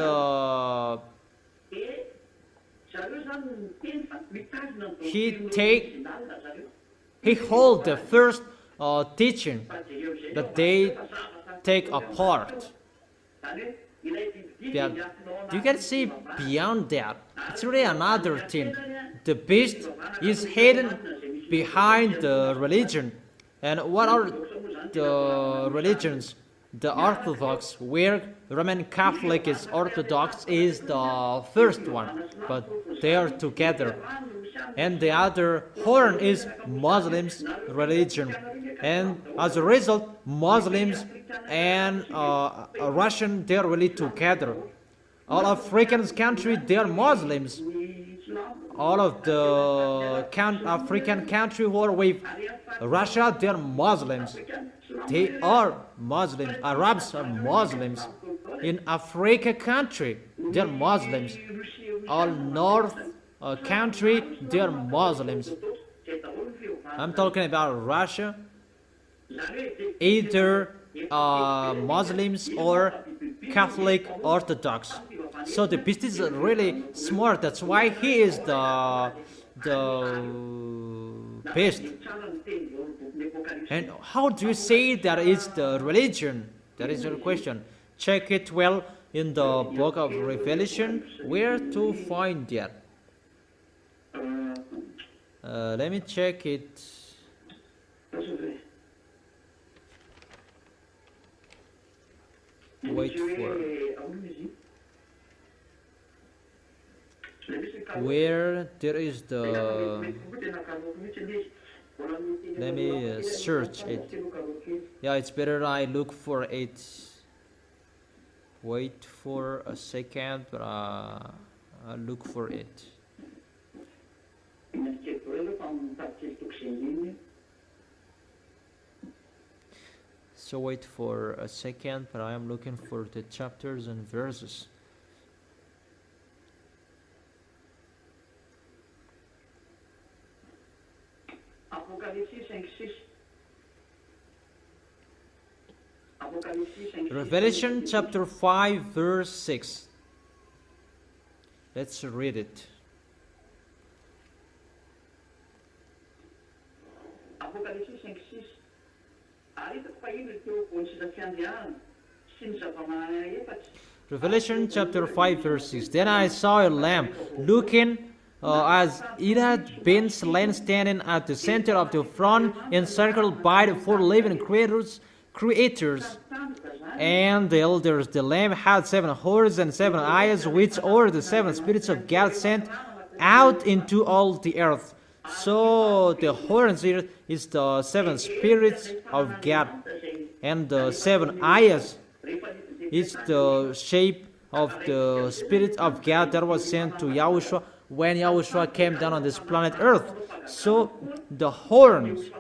hold the first teaching that they take apart. That you can see beyond that. It's really another thing. The beast is hidden behind the religion. And what are the religions? The Orthodox, where Roman Catholic is Orthodox, is the first one, but they are together. And the other horn is Muslims' religion. And as a result, Muslims and Russian, they are really together. All African countries, they are Muslims. All of the African countries who are with Russia, they are Muslims. They are Muslims. Arabs are Muslims. In Africa country, they are Muslims. All North country, they are Muslims. I'm talking about Russia. Either Muslims or Catholic Orthodox. So the beast is really smart. That's why he is the beast. And how do you say that is the religion? That is your question. Check it well in the book of Revelation. Where to find that? Let me check it. Wait for where there is the. Let me search it. Yeah, it's better I look for it. Wait for a second, but I'll look for it. So wait for a second, but I am looking for the chapters and verses. Revelation chapter 5 verse 6. Let's read it. Revelation chapter 5 verse 6. Then I saw a lamb looking as it had been slain, standing at the center of the throne, encircled by the four living creators, and the elders. The lamb had 7 horns and 7 eyes, which are the 7 spirits of God sent out into all the earth. So the horns here is the 7 spirits of God, and the 7 eyes is the shape of the spirit of God that was sent to Yahushua when Yahushua came down on this planet Earth. So the horns,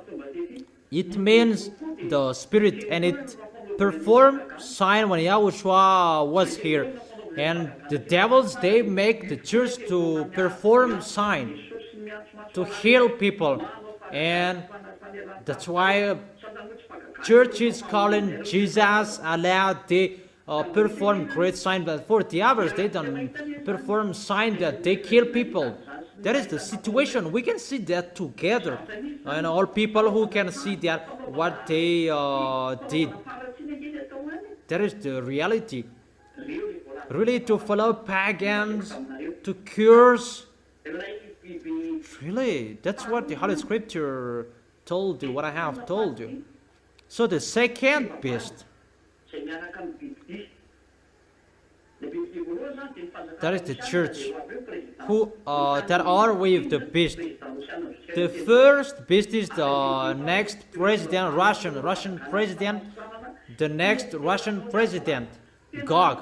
it means the spirit, and it performed sign when Yahushua was here. And the devils, they make the church to perform sign, to heal people, and that's why church is calling Jesus, Allah. They perform great sign, but for the others, they don't perform sign that they kill people. That is the situation. We can see that together, and all people who can see that what they did. That is the reality. Really, to follow pagans, to curse. Really, that's what the Holy Scripture told you, what I have told you. So the second beast, that is the church, who that are with the beast. The first beast is the next president, Russian president, the next Russian president, Gog.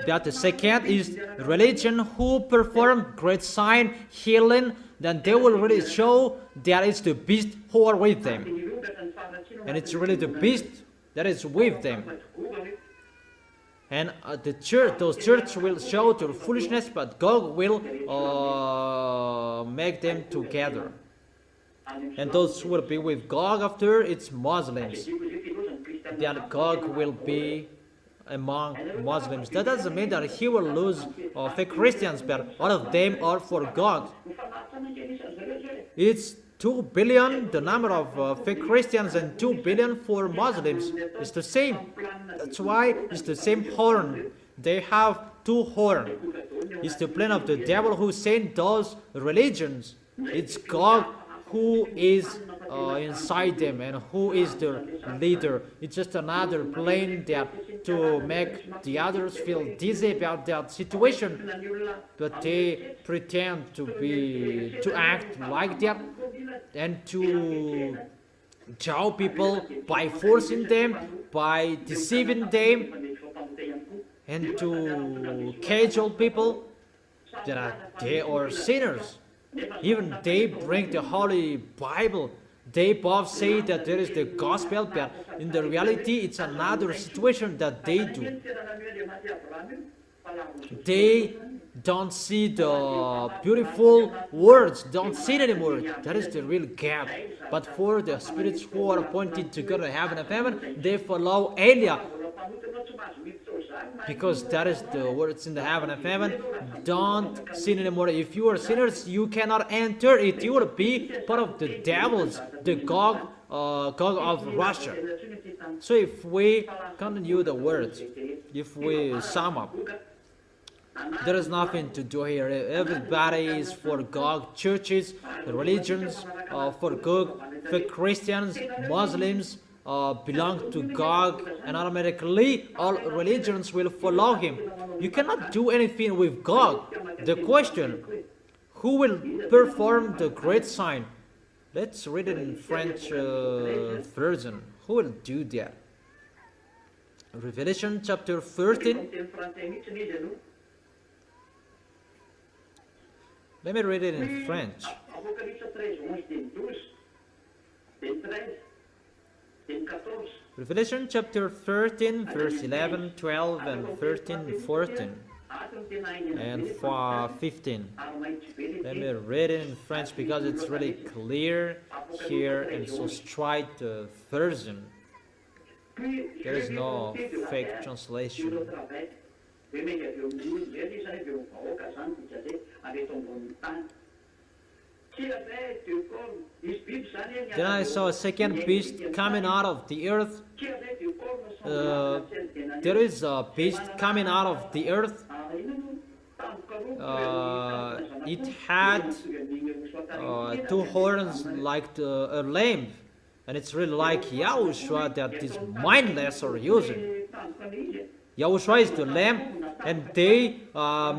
That the second is religion, who perform great sign, healing. Then they will really show that it's the beast who are with them, and it's really the beast that is with them. And the church, those church will show their foolishness, but God will make them together. And those who will be with God after, it's Muslims. That God will be among Muslims. That doesn't mean that he will lose fake Christians, but all of them are for God. It's 2 billion, the number of fake Christians, and 2 billion for Muslims. It's the same. That's why it's the same horn. They have 2 horns. It's the plan of the devil who sent those religions. It's God who is inside them and who is the leader. It's just another plan that to make the others feel dizzy about that situation, but they pretend to act like that and to jaw people by forcing them, by deceiving them, and to cajole people that they are sinners. Even they bring the Holy Bible. They both say that there is the gospel, but in the reality, it's another situation that they do. They don't see the beautiful words, don't see it anymore. That is the real gap. But for the spirits who are appointed to go to heaven and heaven, they follow Elia, because that is the words in the heaven and heaven. Don't sin anymore. If you are sinners, you cannot enter it. You will be part of the devils, the Gog God of Russia. So if we continue the words, if we sum up, there is nothing to do here. Everybody is for God. Churches, religions, for God. For Christians, Muslims belong to God, and automatically all religions will follow Him. You cannot do anything with God. The question, who will perform the great sign? Let's read it in French version. Who will do that? Revelation chapter 13. Let me read it in French. Revelation chapter 13, verse 11, 12, and 13, 14, and 15. Let me read it in French because it's really clear here and so straight version. There is no fake translation. Then I saw a second beast coming out of the earth. There is a beast coming out of the earth. It had two horns like a lamb, and it's really like YAHOSHUA that is mindless or using. YAHOSHUA is the lamb, and they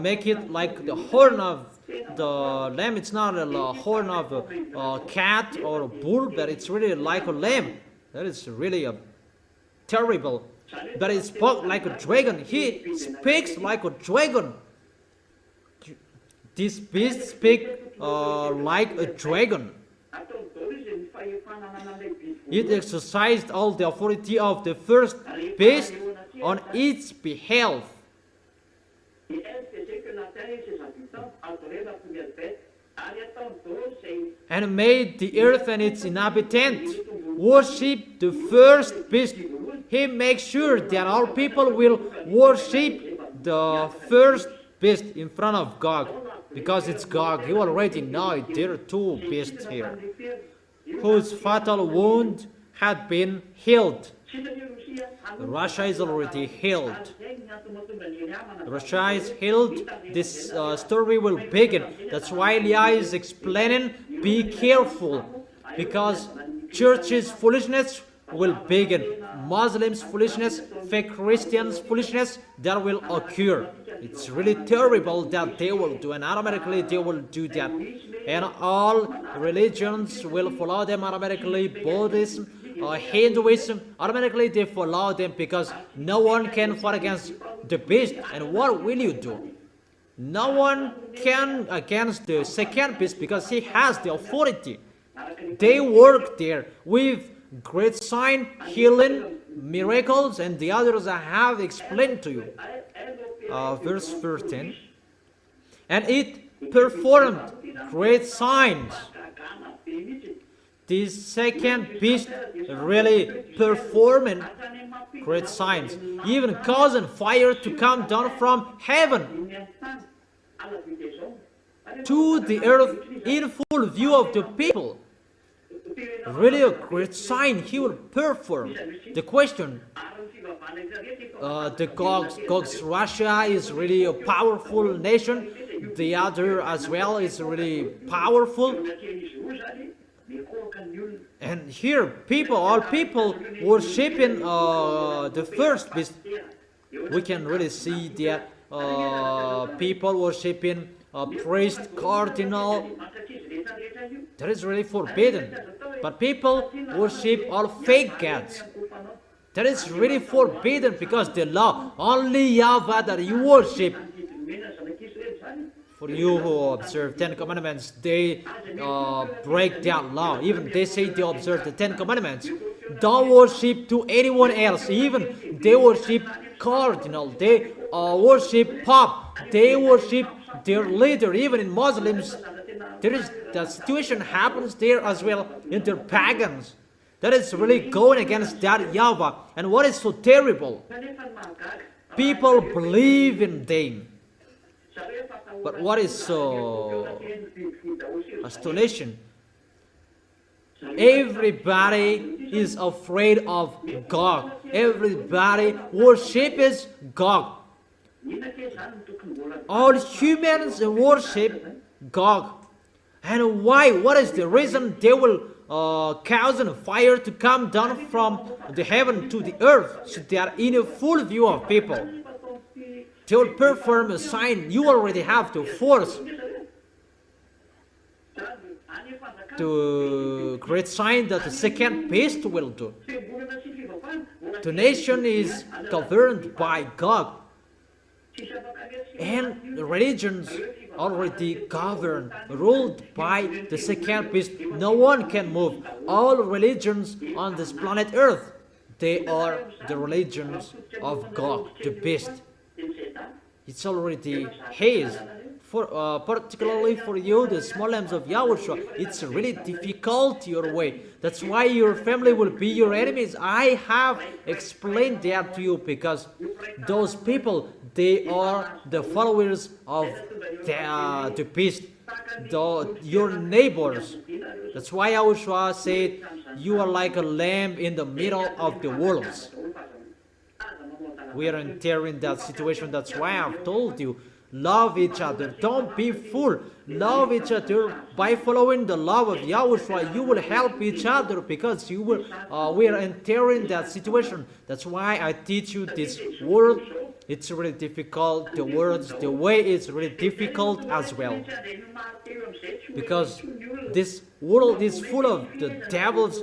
make it like the horn of the lamb. It's not a horn of a cat or a bull, but it's really like a lamb. That is really a terrible. But he spoke like a dragon. He speaks like a dragon. This beast speaks like a dragon. It exercised all the authority of the first beast on its behalf, and made the earth and its inhabitants worship the first beast. He makes sure that all people will worship the first beast in front of God, because it's God. You already know it. There are two beasts here, whose fatal wound had been healed. Russia is already healed. Russia is healed. This story will begin. That's why YAH is explaining, be careful, because churches' foolishness will begin. Muslims' foolishness, fake Christians' foolishness, that will occur. It's really terrible that they will do, and automatically they will do that. And all religions will follow them automatically. Buddhism, Hinduism, automatically they follow them, because no one can fight against the beast. And what will you do? No one can against the second beast, because he has the authority. They work there with great sign, healing, miracles, and the others I have explained to you. Verse 13. And it performed great signs. This second beast really performing great signs, even causing fire to come down from heaven to the earth in full view of the people. Really a great sign he will perform. The question, the God's Russia is really a powerful nation. The other as well is really powerful. And here, all people worshiping the first beast. We can really see that people worshiping a priest, cardinal. That is really forbidden. But people worship all fake gods. That is really forbidden, because the law, only YAHVAH that you worship. For you who observe 10 commandments, they break that law. Even they say they observe the 10 commandments. Don't worship to anyone else. Even they worship cardinal. They worship pope. They worship their leader. Even in Muslims, the situation happens there as well in their pagans. That is really going against that YAHVAH. And what is so terrible? People believe in them. But what is so astonishing? Everybody is afraid of God. Everybody worships God. All humans worship God. And why? What is the reason? They will cause a fire to come down from the heaven to the earth, so they are in a full view of people. They will perform a sign. You already have to force to create sign that the second beast will do. The nation is governed by God, and the religions already governed, ruled by the second beast. No one can move. All religions on this planet Earth, they are the religions of God, the beast. It's already his. Particularly for you, the small lambs of Yahushua, it's really difficult your way. That's why your family will be your enemies. I have explained that to you, because those people, they are the followers of the beast, your neighbors. That's why Yahushua said, you are like a lamb in the middle of the wolves. We are in that situation. That's why I've told you, love each other. Don't be fool. Love each other. By following the love of Yahushua, you will help each other, because you will. We are entering that situation. That's why I teach you this word. It's really difficult. The words, the way is really difficult as well, because this world is full of the devils.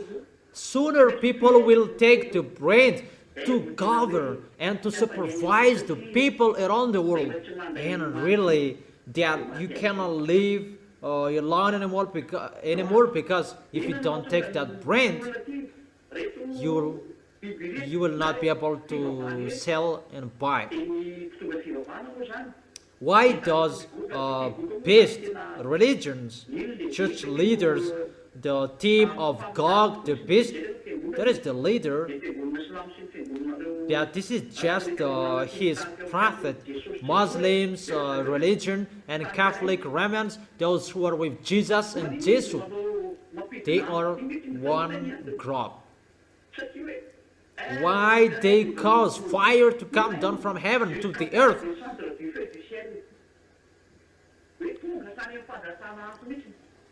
Sooner people will take the brain to govern and to supervise the people around the world, and really that you cannot live alone anymore, because if you don't take that brand, you will not be able to sell and buy. Why does beast religions, church leaders, the team of God, the beast, that is the leader, that this is just his prophet, Muslims, religion, and Catholic Romans, those who are with Jesus and Jesus, they are one group. Why they cause fire to come down from heaven to the earth?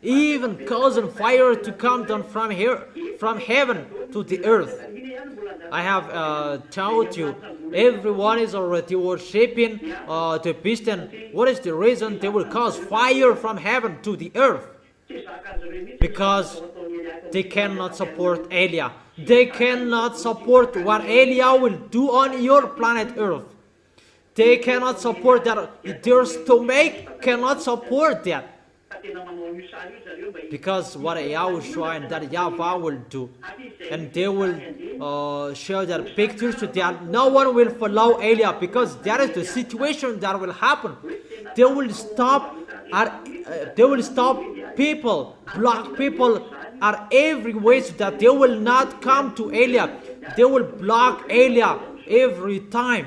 Even causing fire to come down from heaven to the earth. I have told you, everyone is already worshipping the beast, and what is the reason? They will cause fire from heaven to the earth, because they cannot support Elia. They cannot support what Elia will do on your planet Earth. They cannot support that. Their stomach cannot support that. Because what YAHOSHUA and that YAHVAH will do, and they will show their pictures to that. No one will follow Elia, because that is the situation that will happen. They will stop people, block people at every way, so that they will not come to Elia. They will block Elia every time.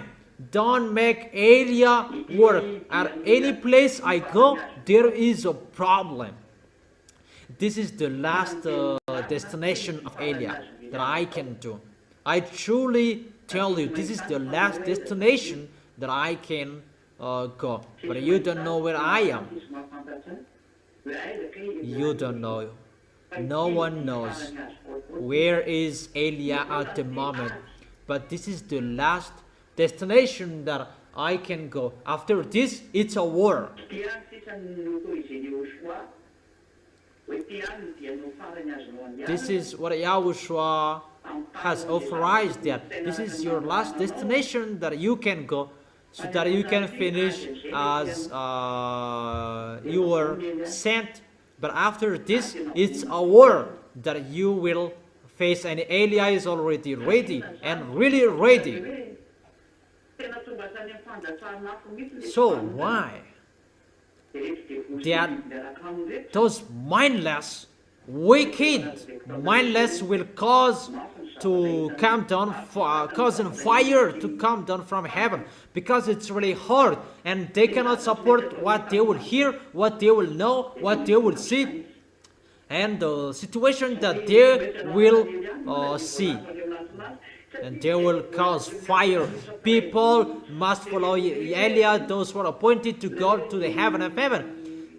Don't make Elia work. At any place I go, there is a problem. This is the last destination of Elia that I can do. I truly tell you, this is the last destination that I can go. But you don't know where I am. You don't know. No one knows where is Elia at the moment. But this is the last destination that I can go. After this, it's a war. This is what YAHOSHUA has authorized, that this is your last destination that you can go, so that you can finish as you were sent. But after this, it's a war that you will face, and Elia is already ready, and really ready. So why that those mindless, wicked, mindless will cause to come down, causing fire to come down from heaven? Because it's really hard, and they cannot support what they will hear, what they will know, what they will see. and the situation that they will see. And they will cause fire. People must follow Eliah, those who are appointed to go to the heaven of heaven.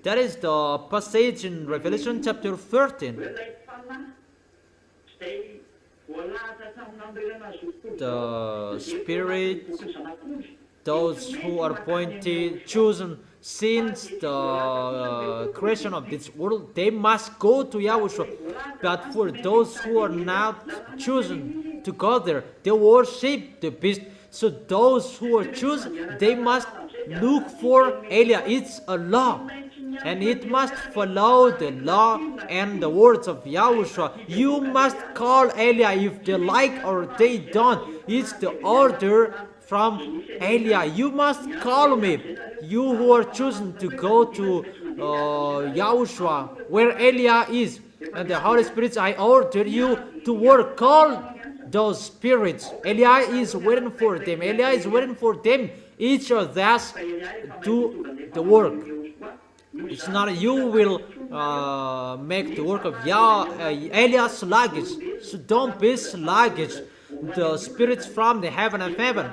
That is the passage in Revelation chapter 13. The Spirit, those who are appointed, chosen since the creation of this world, they must go to Yahushua. But for those who are not chosen to go there, they worship the beast. So those who are chosen, they must look for Eliah. It's a law, and it must follow the law and the words of Yahushua. You must call Eliah if they like or they don't. It's the order from Eliah. You must call me, you who are chosen to go to Yahushua, where Eliah is. And the Holy Spirit, I order you to work. Call those spirits. Eliah is waiting for them. Eliah is waiting for them. Each of us do the work. It's not you will make the work of Eliah sluggish. So don't be sluggish. The spirits from the heaven of heaven,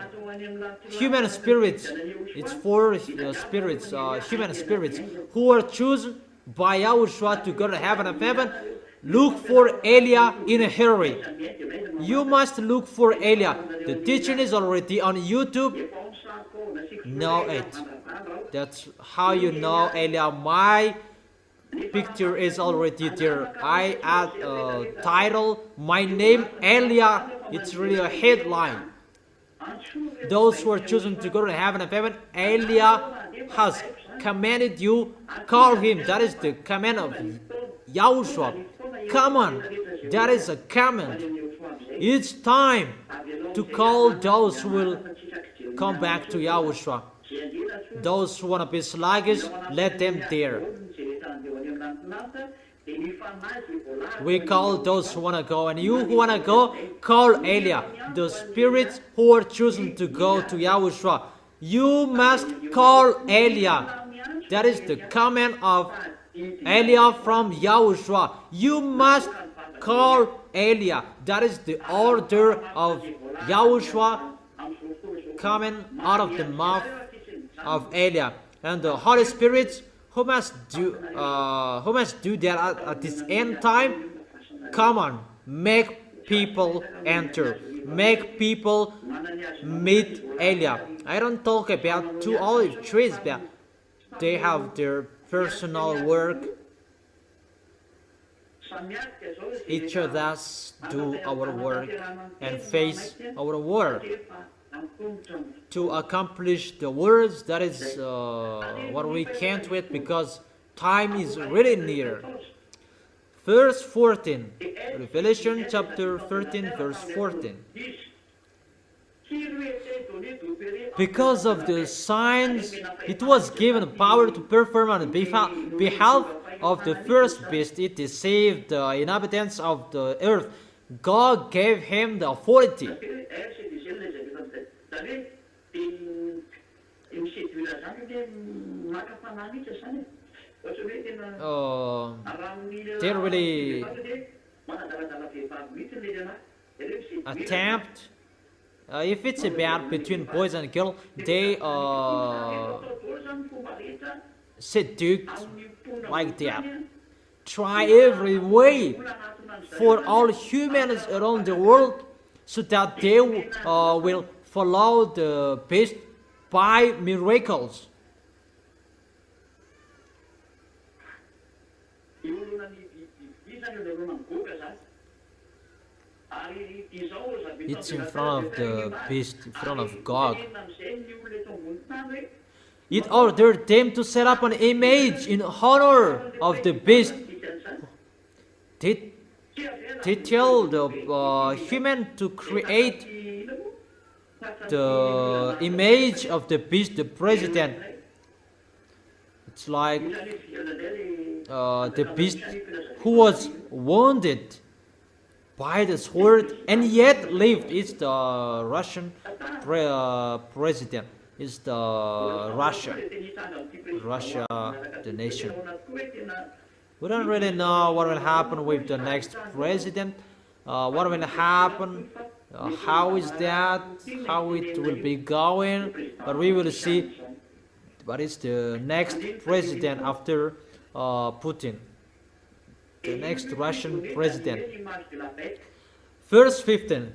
human spirits, it's for spirits, human spirits who are chosen by Yahushua to go to heaven of heaven. Look for Eliah in a hurry. You must look for Eliah. The teaching is already on YouTube. Know it. That's how you know Eliah. My picture is already there. I add a title, my name Eliah. It's really a headline. Those who are chosen to go to heaven of heaven, Eliah has commanded you, call him. That is the command of Yahushua. Come on, that is a command. It's time to call those who will come back to Yahushua. Those who want to be sluggish, let them there. We call those who want to go, and you who want to go, call Eliah. The spirits who are chosen to go to Yahushua, you must call Eliah. That is the command of Eliah from Yahushua. You must call Eliah. That is the order of Yahushua coming out of the mouth of Eliah. And the Holy Spirit who must do that at this end time. Come on, make people enter, make people meet Eliah. I don't talk about two olive trees, but they have their personal work. Each of us do our work and face our work to accomplish the words. That is what we can't wait, because time is really near. Verse 14, Revelation chapter 13, verse 14. Because of the signs, it was given power to perform on behalf of the first beast. It deceived the inhabitants of the earth. God gave him the authority. They really attempt, if it's about between boys and girls, they seduced like that. Try every way for all humans around the world so that they will follow the beast by miracles. It's in front of the beast, in front of God. It ordered them to set up an image in honor of the beast. They tell the human to create the image of the beast, the president. It's like the beast who was wounded by the sword and yet lived. It's the Russian president. It's the Russia, the nation. We don't really know what will happen with the next president, what will happen, how is that, how it will be going, but we will see what is the next president after Putin, the next Russian president. Verse 15.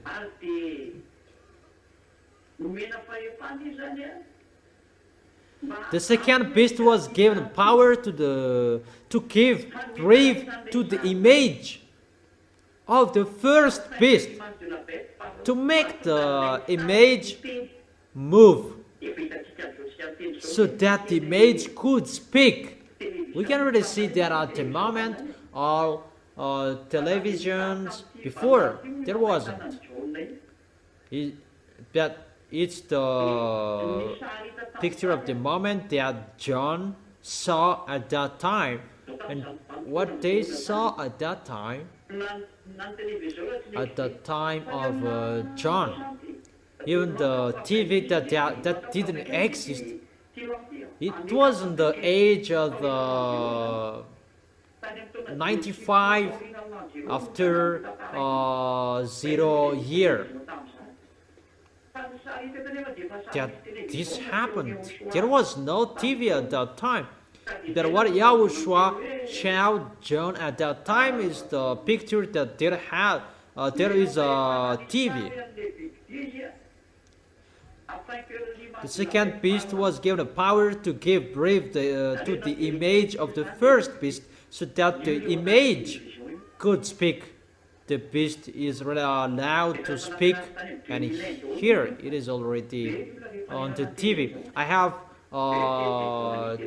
The second beast was given power to give breath to the image of the first beast, to make the image move, so that the image could speak. We can really see that at the moment, all televisions before there wasn't. It's the picture of the moment that John saw at that time, and what they saw at that time of John. Even the TV that didn't exist. It wasn't the age of the 95 after 0 year that this happened. There was no TV at that time. That what Yahushua showed John at that time is the picture that there is a TV. The second beast was given the power to give breath to the image of the first beast, so that the image could speak. The beast is really allowed to speak, and here it is already on the TV. I have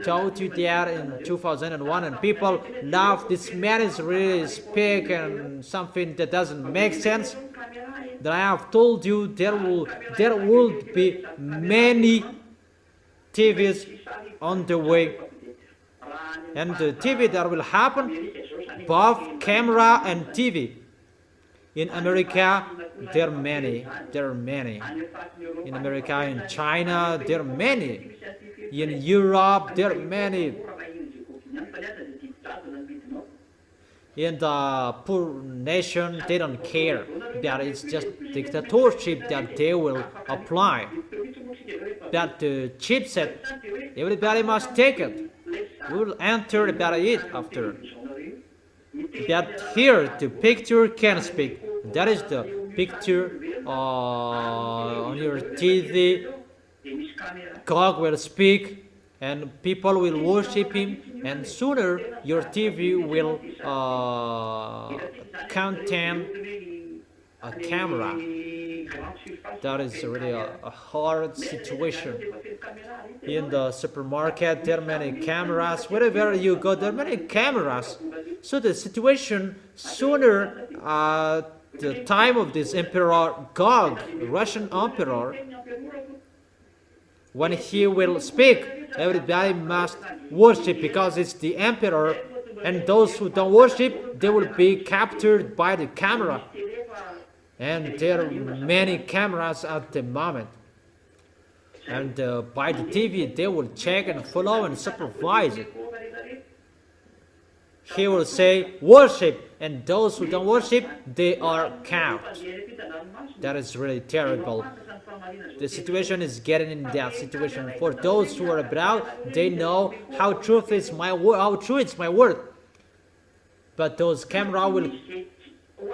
told you that in 2001, and people laugh. This man is really speak and something that doesn't make sense. That I have told you there will be many TVs on the way, and the TV that will happen, both camera and TV. In America, there are many. In America, in China, there are many. In Europe, there are many. In the poor nation, they don't care. That it's just dictatorship that they will apply. That the chipset, everybody must take it. We will enter about it after. That here the picture can speak. That is the picture on your TV. God will speak, and people will worship Him, and sooner your TV will contain a camera. That is really a hard situation. In the supermarket, there are many cameras. Wherever you go, there are many cameras. So the situation sooner, the time of this Emperor Gog, Russian Emperor, when he will speak, everybody must worship because it's the Emperor, and those who don't worship, they will be captured by the camera. And there are many cameras at the moment. And by the TV, they will check and follow and supervise it. He will say, worship, and those who don't worship, they are caught. That is really terrible. The situation is getting in that situation. For those who are abroad, they know how true is my word. But those camera will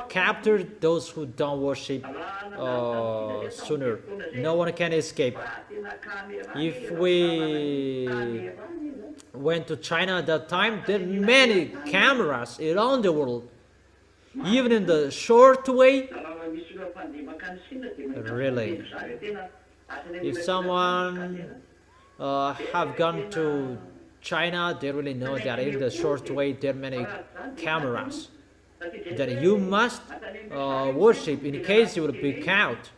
capture those who don't worship sooner. No one can escape. If we went to China at that time, there are many cameras around the world. Even in the short way, really. If someone have gone to China, they really know that in the short way there are many cameras that you must worship in case you will be caught.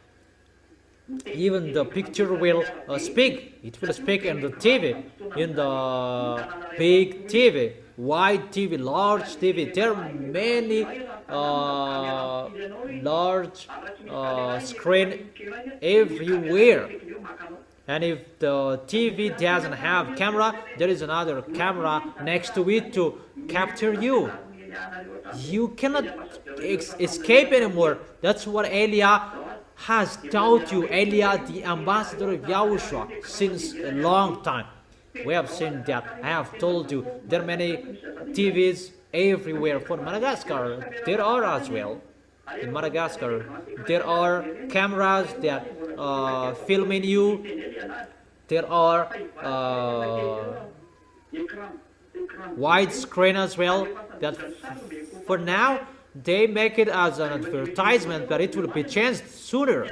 Even the picture will speak. It will speak in the TV, in the big TV, wide TV, large TV. There are many large screen everywhere. And if the TV doesn't have camera, there is another camera next to it to capture you. You cannot escape anymore. That's what Eliah has taught you. Eliah, the ambassador of Yahushua, since a long time. We have seen that. I have told you there are many TVs everywhere. For Madagascar, there are as well. In Madagascar, there are cameras that filming you. There are widescreen as well. That for now they make it as an advertisement, but it will be changed sooner.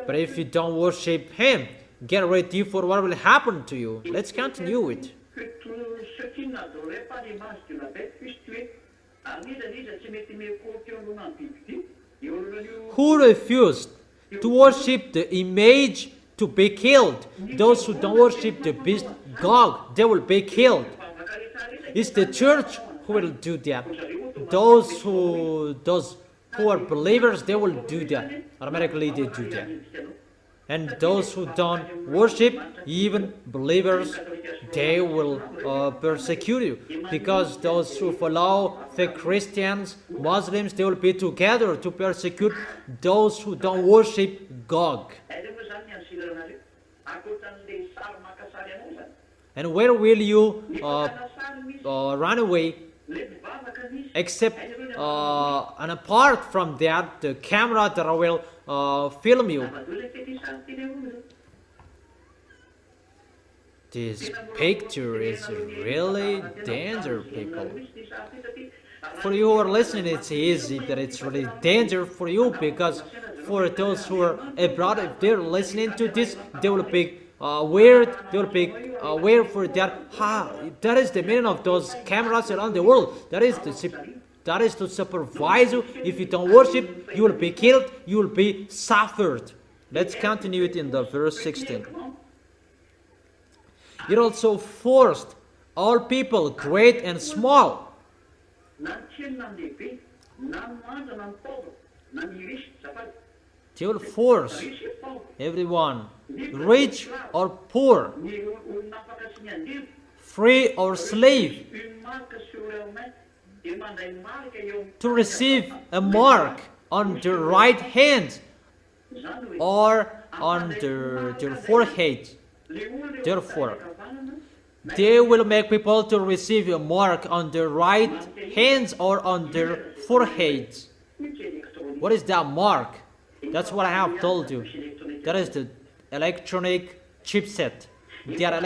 But if you don't worship Him, get ready for what will happen to you. Let's continue it. Who refused to worship the image to be killed? Those who don't worship the beast God, they will be killed. It's the church who will do that. Those who are believers, they will do that. Automatically they do that. And those who don't worship, even believers, they will persecute you. Because those who follow the Christians, Muslims, they will be together to persecute those who don't worship God. And where will you run away? Except and apart from that, the camera that will film you. This picture is really dangerous, people. For you who are listening, it's easy, but it's really dangerous for you, because for those who are abroad, if they're listening to this, they will be weird. They will be aware for that. That is the meaning of those cameras around the world. That is to supervise you. If you don't worship, you will be killed. You will be suffered. Let's continue it in the verse 16. It also forced all people, great and small. They will force everyone, rich or poor, free or slave, to receive a mark on their right hand or on their forehead. Therefore, they will make people to receive a mark on their right hands or on their foreheads. What is that mark? That's what I have told you. That is the electronic chipset. That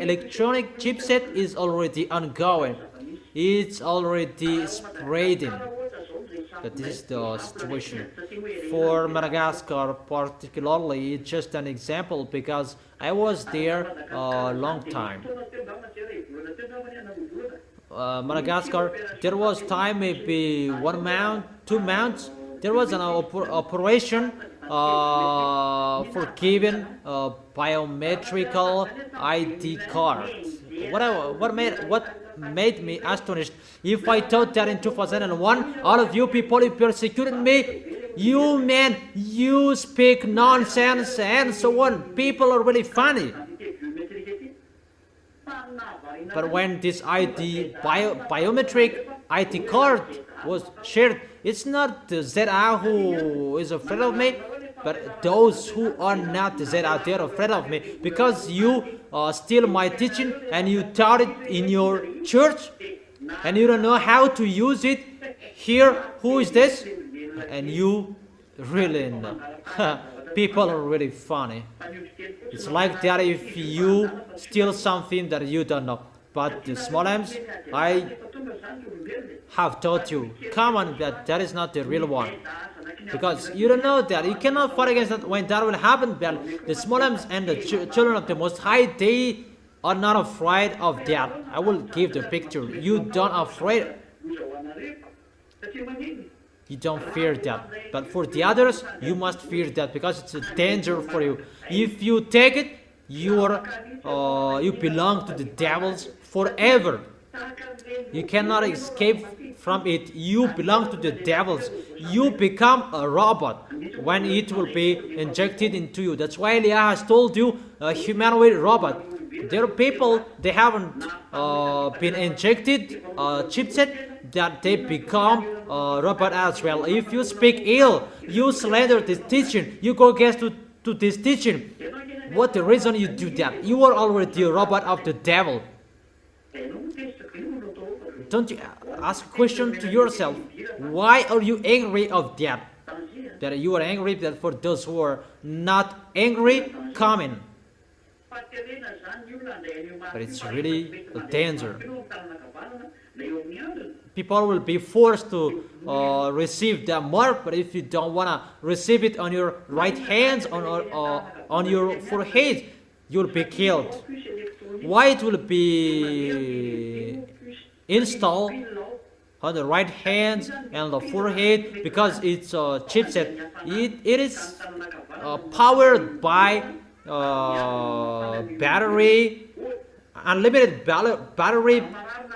electronic chipset is already ongoing. It's already spreading. But this is the situation. For Madagascar particularly, it's just an example because I was there a long time. Madagascar, there was time maybe 1 month, 2 months. There was an operation for giving a biometrical ID card. What made me astonished? If I thought that in 2001, all of you people who persecuted me, you man, you speak nonsense and so on. People are really funny. But when this biometric ID card was shared, it's not the ZA who is afraid of me, but those who are not the ZA, they are afraid of me, because you steal my teaching and you taught it in your church and you don't know how to use it. Here, who is this? And you really know. People are really funny. It's like that if you steal something that you don't know. But the small M's, I have taught you, come on, that is not the real one. Because you don't know that. You cannot fight against that when that will happen. But the small M's and the children of the Most High, they are not afraid of that. I will give the picture. You don't afraid. You don't fear that. But for the others, you must fear that because it's a danger for you. If you take it, you belong to the devils forever. You cannot escape from it. You belong to the devils. You become a robot when it will be injected into you. That's why YAH has told you a humanoid robot. There are people, they haven't been injected chipset, that they become robot as well. If you speak ill, you slander this teaching, you go against to this teaching. What the reason you do that? You are already a robot of the devil. Don't you ask a question to yourself? Why are you angry of that? That you are angry, that for those who are not angry, comment. But it's really a danger. People will be forced to receive that mark, but if you don't want to receive it on your right hand, on your forehead, you'll be killed. Why it will be installed on the right hand and the forehead? Because it's a chipset. It is powered by battery, unlimited battery,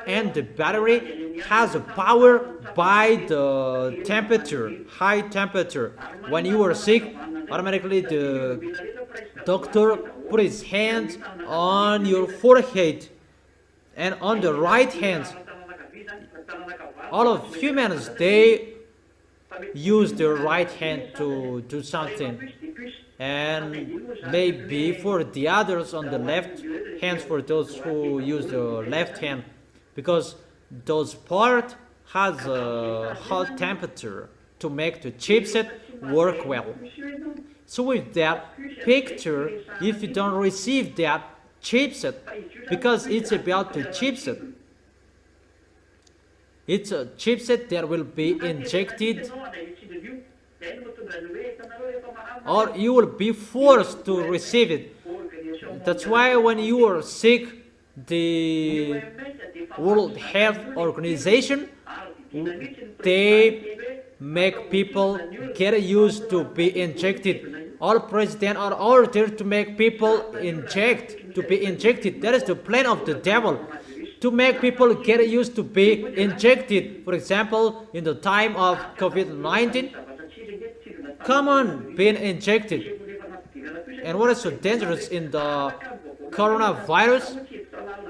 and the battery has a power by the temperature, high temperature. When you are sick, automatically the doctor put his hand on your forehead and on the right hand. All of humans, they use their right hand to do something, and maybe for the others on the left hands, for those who use the left hand, because those part has a hot temperature to make the chipset work well. So with that picture, if you don't receive that chipset, because it's about the chipset, it's a chipset that will be injected, or you will be forced to receive it. That's why when you are sick, the World Health Organization, they make people get used to be injected. All presidents are ordered to make people to be injected. That is the plan of the devil, to make people get used to be injected. For example, in the time of COVID-19, come on, being injected. And what is so dangerous in the coronavirus?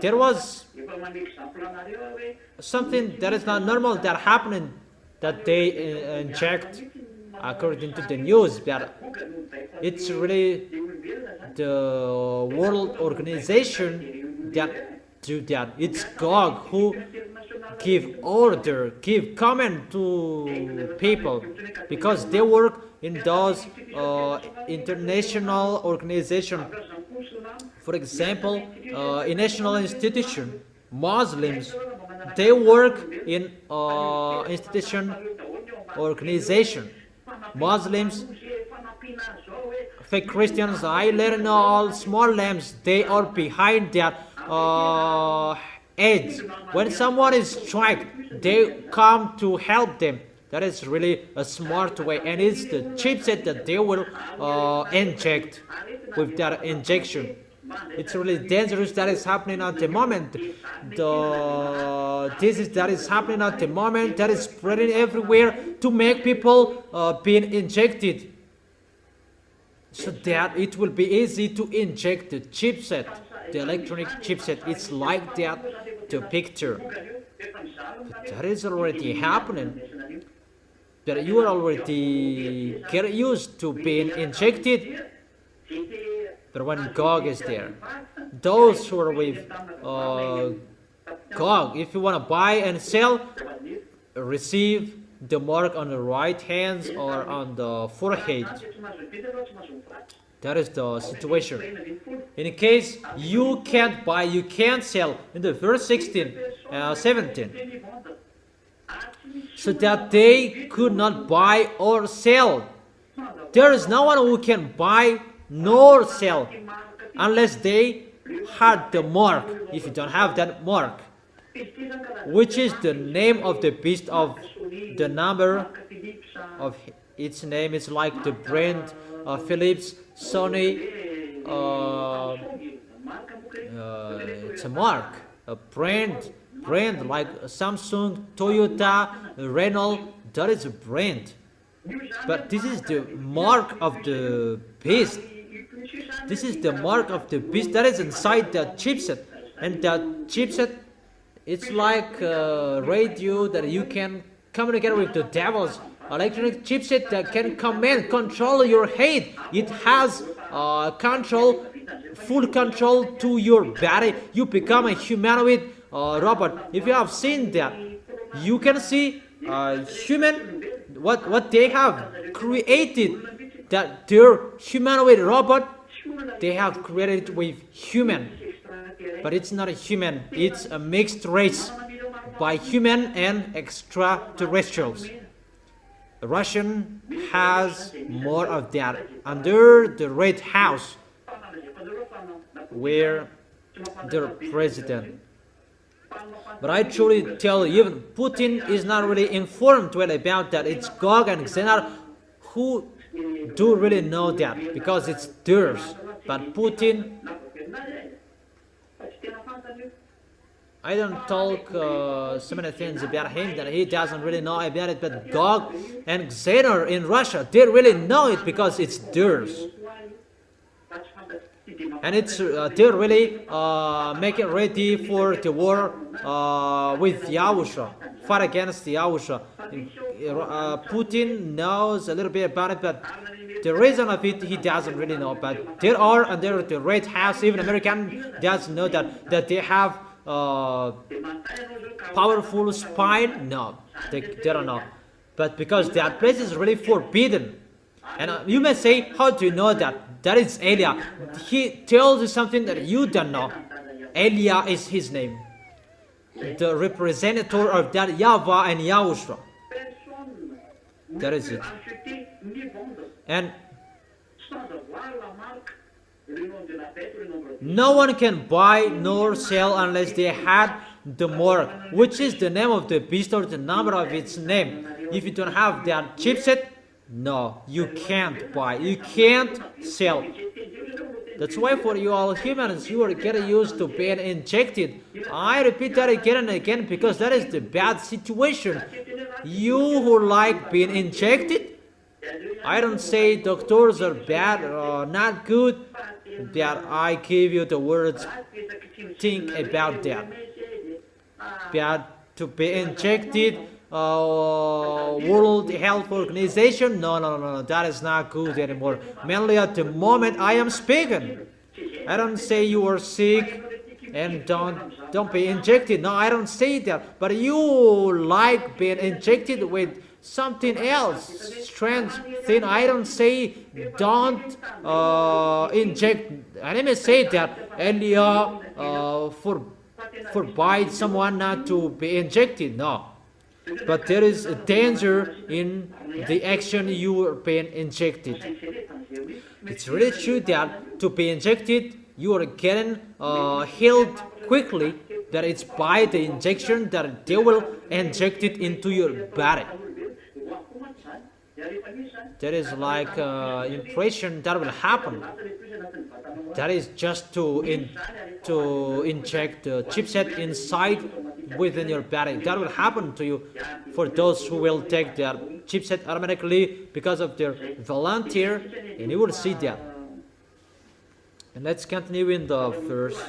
There was something that is not normal that happened, that they inject, according to the news, that it's really the World Organization that do that. It's God who give comment to people, because they work in those international organizations. For example, in national institution, Muslims, they work in institution organization. Muslims, fake Christians, Island, all small lambs, they are behind that edge. When someone is struck, they come to help them. That is really a smart way, and it's the chipset that they will inject with that injection. It's really dangerous that is happening at the moment. That is happening at the moment, that is spreading everywhere to make people being injected, so that it will be easy to inject the chipset, the electronic chipset. It's like that, the picture. But that is already happening. That you are already get used to being injected. But when Gog is there, those who are with Gog, if you want to buy and sell, receive the mark on the right hand or on the forehead. That is the situation. In case you can't buy, you can't sell, in the verse 17, so that they could not buy or sell. There is no one who can buy nor sell unless they had the mark. If you don't have that mark, which is the name of the beast, of the number of its name, is like the brand Philips, Sony, it's a mark, a brand like Samsung, Toyota, Renault. That is a brand. But this is the mark of the beast. This is the mark of the beast that is inside the chipset. And the chipset, it's like a radio that you can communicate with the devil's electronic chipset that can control your head. It has full control to your body. You become a humanoid robot. If you have seen that, you can see human, what they have created, that their humanoid robot, they have created with human. But it's not a human, it's a mixed race by human and extraterrestrials. The Russian has more of that under the Red House, where the president. But I truly tell you, even Putin is not really informed well about that. It's Gog and Xenar who do really know that, because it's theirs. But Putin, I don't talk so many things about him that he doesn't really know about it, but Gog and Xenar in Russia, they really know it because it's theirs. And it's they're really making ready for the war with YAHOSHUA, fight against YAHOSHUA. Putin knows a little bit about it, but the reason of it he doesn't really know. But there are under the Red House, even American doesn't know that they have powerful spy. No, they don't know. But because that place is really forbidden. And you may say, how do you know that? That is Elia. He tells you something that you don't know. Elia is his name. The representative of that YAHVAH and YAHOSHUA. That is it. And no one can buy nor sell unless they had the mark, which is the name of the beast or the number of its name. If you don't have that chipset, no, you can't buy, you can't sell. That's why for you all humans, you are getting used to being injected. I repeat that again and again because that is the bad situation. You who like being injected, I don't say doctors are bad or not good, that I give you the words, think about that. Bad to be injected, World Health Organization, no, that is not good anymore. Mainly at the moment I am speaking. I don't say you are sick and don't be injected. No, I don't say that. But you like being injected with something else, strange thing. I don't say don't inject. I may say that earlier forbid someone not to be injected. No. But there is a danger in the action you are being injected. It's really true that to be injected, you are getting healed quickly. That it's by the injection that they will inject it into your body. That is like impression that will happen. That is just to inject the chipset inside within your body. That will happen to you for those who will take their chipset automatically because of their volunteer, and you will see that. And let's continue in the verse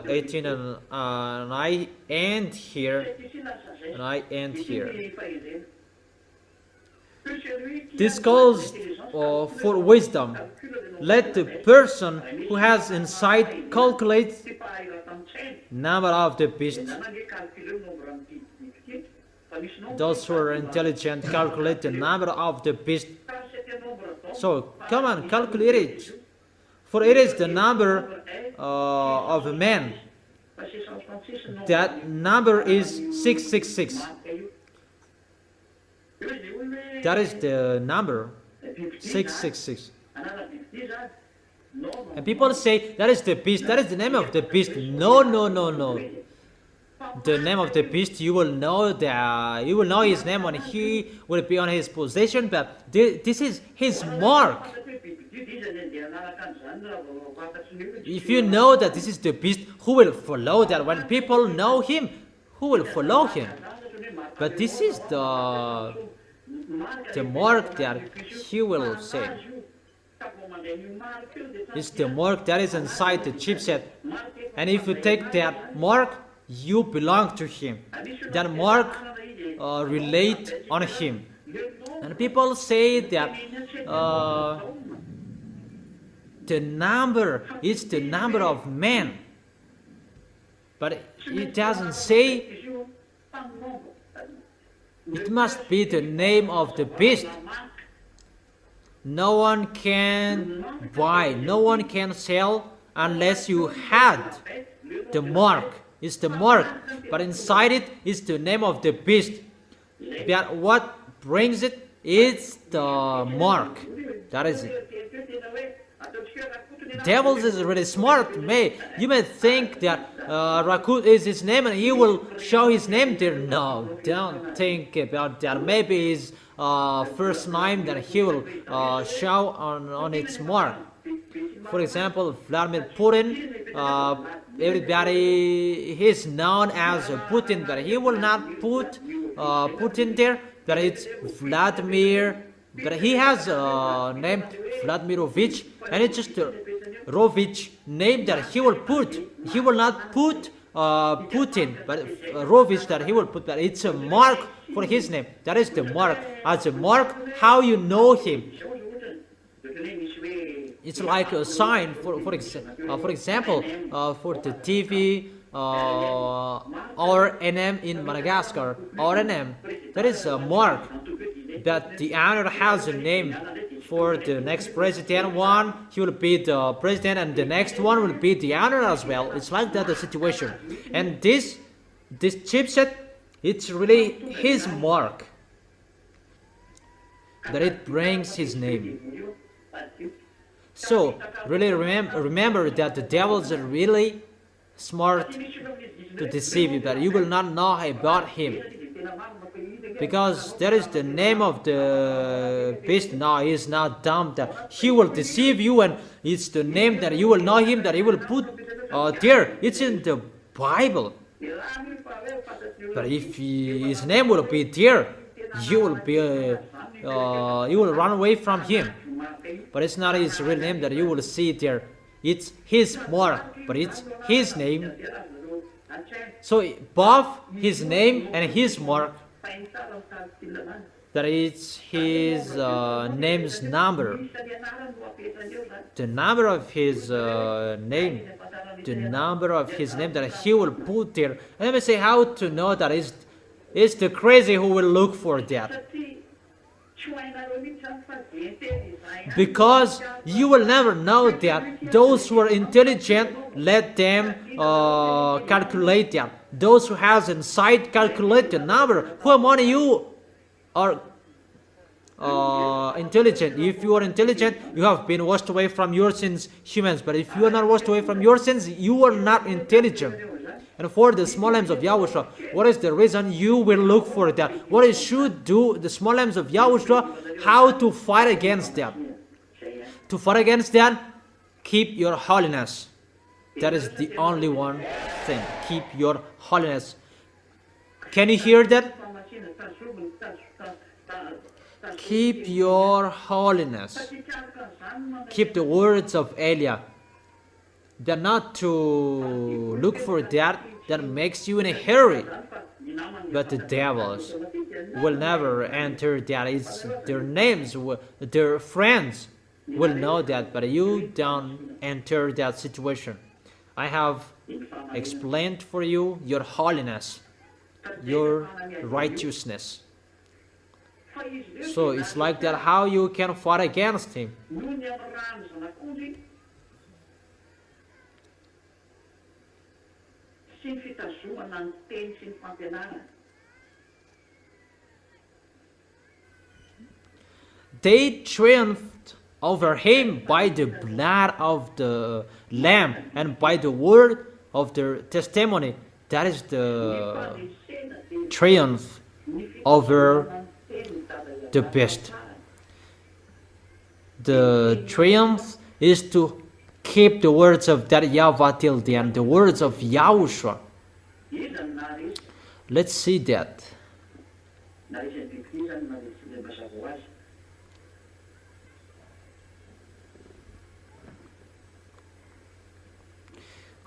18, and I end here. This calls for wisdom. Let the person who has insight calculate number of the beast. Those who are intelligent calculate the number of the beast. So come on, calculate it. For it is the number of a man. That number is 666. That is the number 666. And people say that is the beast, that is the name of the beast. No. The name of the beast, you will know his name when he will be on his possession, but this is his mark. If you know that this is the beast, who will follow that? When people know him, who will follow him? But this is the mark that he will say. It's the mark that is inside the chipset. And if you take that mark, you belong to him. That mark relate on him. And people say that the number is the number of man. But it doesn't say it must be the name of the beast. No one can buy, no one can sell unless you had the mark. It's the mark, but inside it is the name of the beast. But what brings it is the mark. That is it. Devils is really smart. You may think that Rakut is his name and he will show his name there. No, don't think about that. Maybe his first name that he will show on its mark. For example, Vladimir Putin, everybody is known as Putin, but he will not put Putin there, but it's Vladimir, but he has a name Vladimirovich, and it's just a Rovich name that he will put. He will not put Putin, but Rovich that he will put, but it's a mark for his name. That is the mark. As a mark, how you know him. It's like a sign, for example, for the TV, RNM in Madagascar, RNM, that is a mark that the owner has a name. For the next president one, he will be the president, and the next one will be the owner as well. It's like that, the situation. And this chipset, it's really his mark, that it brings his name. So really remember that the devils are really smart to deceive you, but you will not know about him, because that is the name of the beast. No, he is not dumb, that he will deceive you, and it's the name that you will know him, that he will put there. It's in the Bible. But if his name will be there, you will run away from him. But it's not his real name that you will see there. It's his mark, but it's his name. So both his name and his mark, that is his name's number. The number of his name. The number of his name that he will put there. And let me say how to know that it's the crazy who will look for that. Because you will never know that. Those who are intelligent, let them calculate that. Those who has insight, calculate the number. Who among you are intelligent? If you are intelligent, you have been washed away from your sins, humans. But if you are not washed away from your sins, you are not intelligent. And for the small lambs of YAHOSHUA, what is the reason you will look for that? What is should do the small lambs of YAHOSHUA? How to fight against that? To fight against that, keep your holiness. That is the only one thing. Keep your holiness. Can you hear that? Keep your holiness. Keep the words of Elia. They're not to look for that makes you in a hurry. But the devils will never enter that. It's their names, their friends will know that, but you don't enter that situation. I have explained for you your holiness, your righteousness. So it's like that how you can fight against him. They triumphed over him by the blood of the Lamb and by the word of their testimony. That is the triumph over the beast. The triumph is to keep the words of that YAHVAH till the end, the words of YAHOSHUA. Let's see that.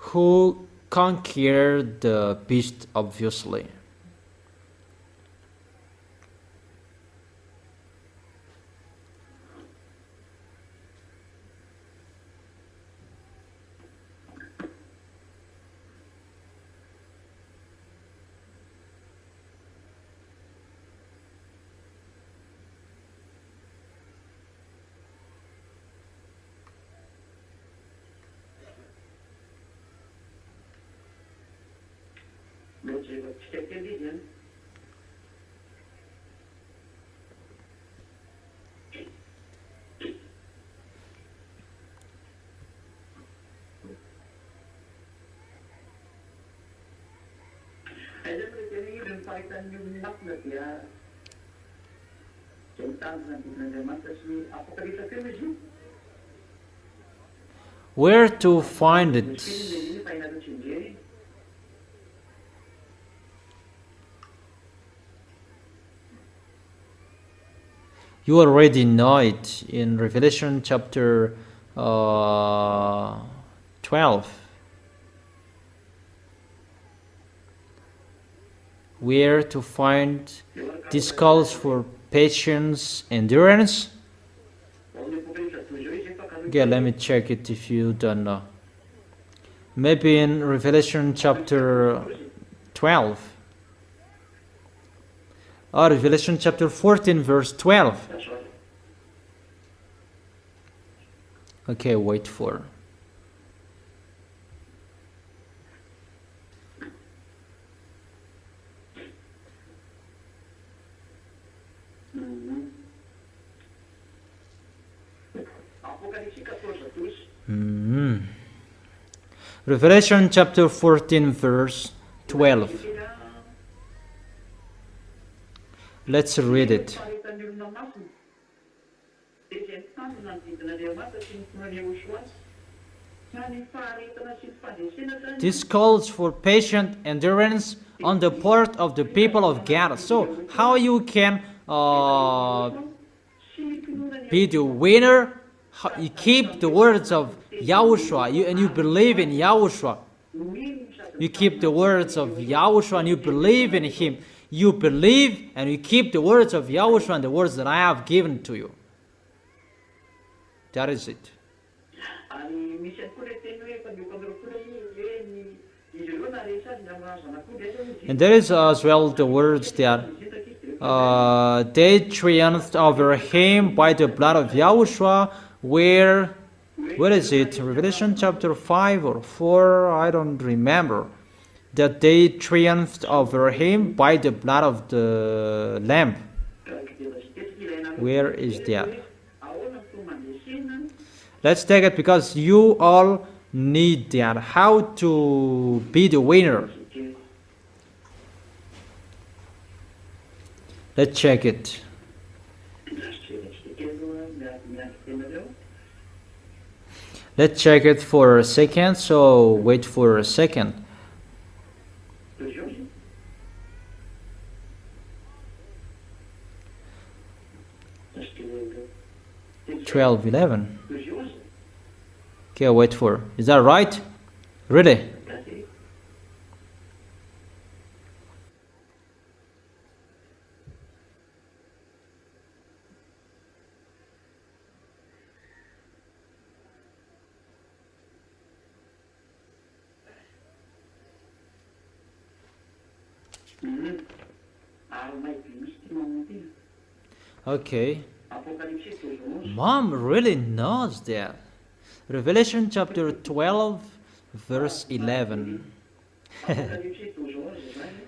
who conquered the beast, obviously. Where to find it? You already know it in Revelation chapter 12. Where to find this calls for patience, endurance. Okay, let me check it if you don't know. Maybe in Revelation chapter 12. Or Revelation chapter 14 verse 12. Okay, wait for. Revelation chapter 14 verse 12. Let's read it. This calls for patient endurance on the part of the people of God. So how you can be the winner? You keep the words of YAHOSHUA, and you believe in YAHOSHUA. You keep the words of YAHOSHUA and you believe in Him. You believe and you keep the words of YAHOSHUA and the words that I have given to you. That is it. And there is as well the words that they triumphed over him by the blood of YAHOSHUA. Where is it? Revelation chapter 5 or 4? I don't remember. That they triumphed over him by the blood of the Lamb. Where is that? Let's take it because you all need that. How to be the winner. Let's check it. Let's check it for a second. So wait for a second. 12:11. Okay, wait for. Is that right? Really? Okay. Mom really knows that. Revelation chapter 12, verse 11.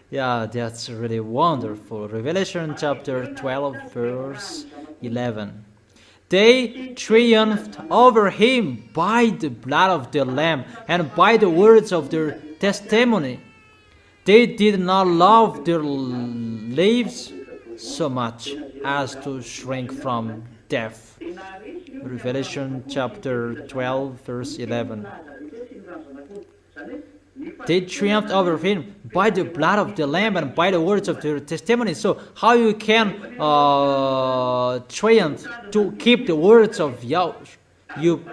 Yeah, that's really wonderful. Revelation chapter 12, verse 11. They triumphed over him by the blood of the Lamb and by the words of their testimony. They did not love their lives so much as to shrink from death. Revelation chapter 12, verse 11. They triumphed over him by the blood of the Lamb and by the words of their testimony. So how you can triumph to keep the words of YAHOSHUA? You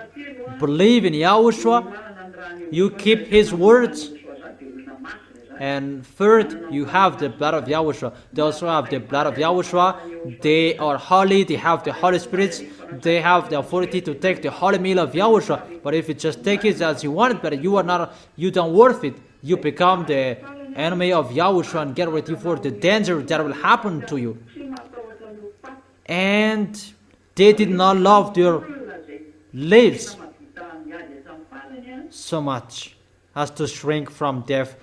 believe in YAHOSHUA, you keep His words. And third, you have the blood of Yahushua. Those who have the blood of Yahushua, they are holy, they have the Holy Spirit, they have the authority to take the holy meal of Yahushua. But if you just take it as you want it, but you don't worth it, you become the enemy of Yahushua and get ready for the danger that will happen to you. And they did not love their lives so much as to shrink from death.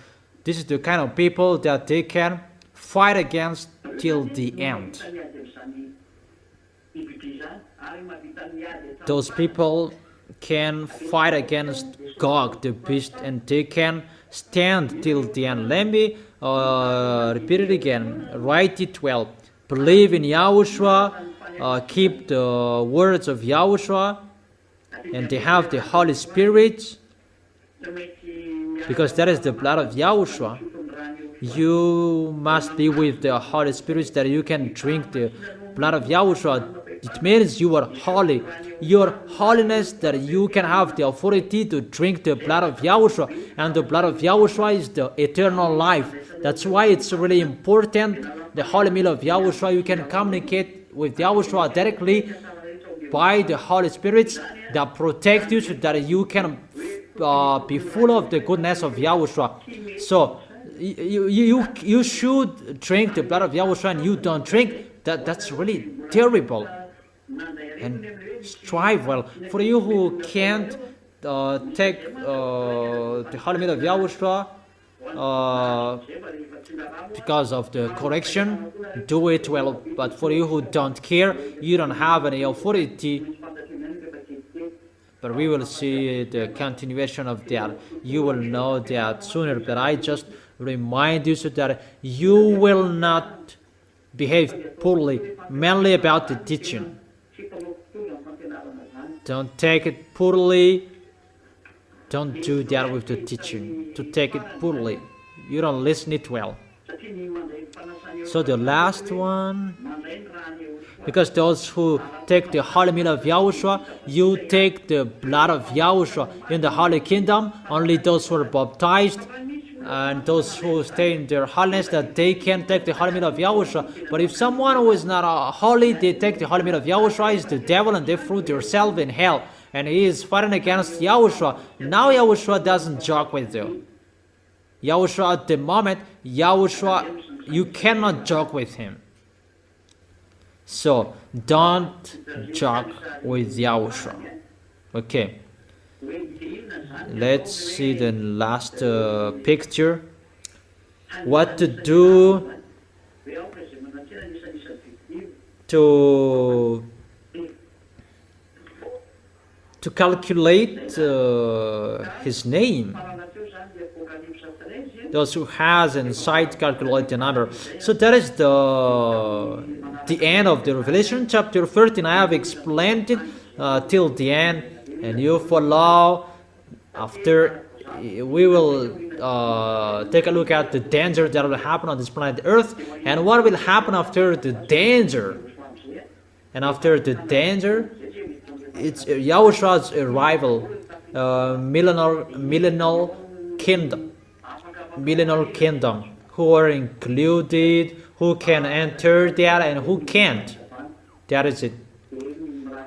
This is the kind of people that they can fight against till the end. Those people can fight against Gog, the beast, and they can stand till the end. Let me repeat it again. Write it well. Believe in Yahushua, keep the words of Yahushua, and they have the Holy Spirit, because that is the blood of Yahushua. You must be with the Holy Spirit that you can drink the blood of Yahushua. It means you are holy. Your holiness that you can have the authority to drink the blood of Yahushua. And the blood of Yahushua is the eternal life. That's why it's really important. The holy meal of Yahushua, you can communicate with Yahushua directly by the Holy Spirit that protect you so that you can be full of the goodness of Yahushua. So you should drink the blood of Yahushua and you don't drink. That's really terrible. And strive well. For you who can't take the holy meal of Yahushua because of the correction, do it well. But for you who don't care, you don't have any authority. But we will see the continuation of that. You will know that sooner. But I just remind you so that you will not behave poorly, mainly about the teaching. Don't take it poorly. Don't do that with the teaching. To take it poorly, you don't listen it well. So the last one, because those who take the holy meal of Yahushua, you take the blood of Yahushua in the holy kingdom. Only those who are baptized and those who stay in their holiness, that they can take the holy meal of Yahushua. But if someone who is not holy, they take the holy meal of Yahushua, is the devil, and they throw themselves in hell. And he is fighting against Yahushua. Now Yahushua doesn't joke with you. Yahushua, at the moment, Yahushua, you cannot joke with him. So don't joke with Yahushua. Okay. Let's see the last picture. What to do to calculate his name. Those who has insight calculate the number. So that is the end of the Revelation chapter 13. I have explained it till the end, and you follow. After we will take a look at the danger that will happen on this planet Earth, and what will happen after the danger. And after the danger, it's Yahushua's arrival, millennial kingdom, who are included, who can enter that and who can't. That is it.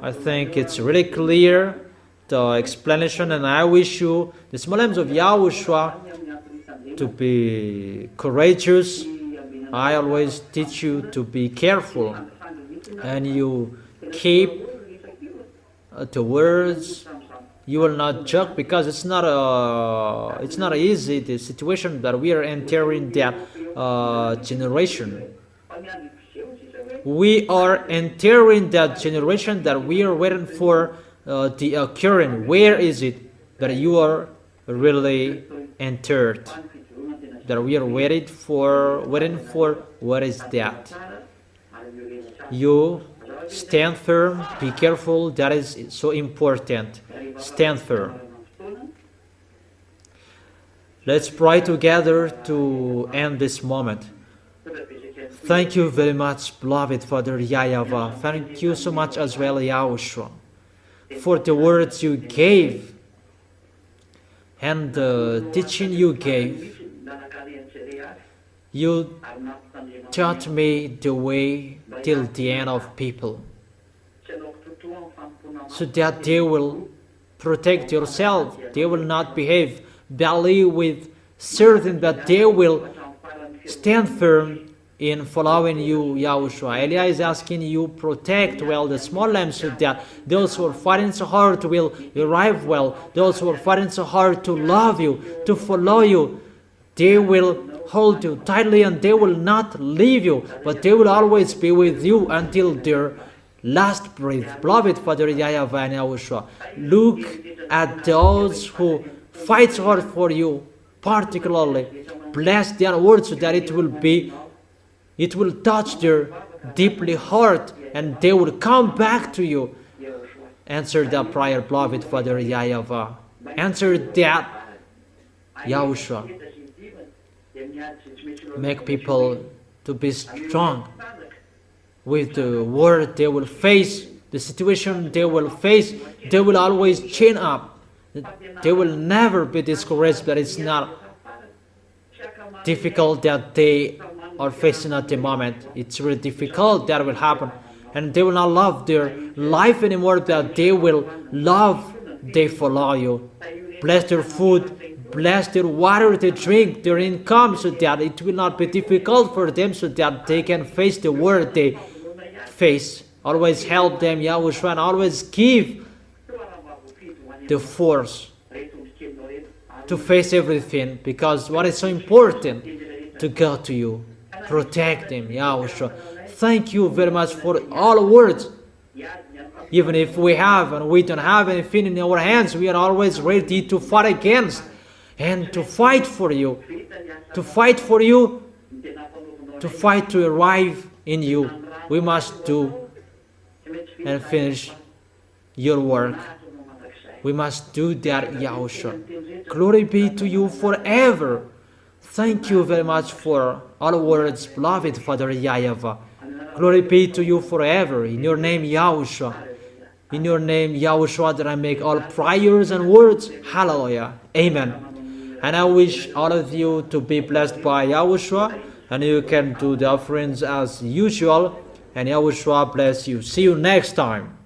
I think it's really clear, the explanation, and I wish you, the small names of Yahushua, to be courageous. I always teach you to be careful, and you keep the words. You will not joke, because it's not easy, the situation that we are entering, that generation. We are entering that generation that we are waiting for the occurring. Where is it that you are really entered? That we are waiting for. What is that? You stand firm. Be careful. That is so important. Stand firm. Let's pray together to end this moment. Thank you very much, beloved Father YAHVAH. Thank you so much as well, Yahushua, for the words you gave and the teaching you gave. You taught me the way till the end of people, so that they will protect yourself, they will not behave badly with certain, but they will stand firm in following you, Yahushua. Elia is asking you protect well the small lambs, so that those who are fighting so hard will arrive well. Those who are fighting so hard to love you, to follow you, they will hold you tightly and they will not leave you, but they will always be with you until their last breath. Beloved Father YAHVAH and YAHOSHUA, look at those who fight so hard for you, particularly. Bless their words so that it will touch their deeply heart and they will come back to you. Answer that prayer, beloved Father YAHVAH. Answer that, YAHOSHUA. Make people to be strong with the word they will face, the situation they will face. They will always chin up. They will never be discouraged, but it's not difficult that they are facing at the moment. It's really difficult that will happen. And they will not love their life anymore, but they will love, they follow you. Bless their food, bless their water they drink, their income, so that it will not be difficult for them, so that they can face the world they face. Always help them, YAHOSHUA, and always give the force to face everything, because what is so important to go to you. Protect them, YAHOSHUA. Thank you very much for all words. Even if we have and we don't have anything in our hands, we are always ready to fight against and to fight for you. To fight for you, to fight to arrive in you. We must do and finish your work. We must do that, YAHOSHUA. Glory be to you forever. Thank you very much for all words, beloved Father YAHVAH. Glory be to you forever. In your name, YAHOSHUA. In your name, YAHOSHUA, that I make all prayers and words. Hallelujah. Amen. And I wish all of you to be blessed by YAHOSHUA. And you can do the offerings as usual. And YAHOSHUA bless you. See you next time.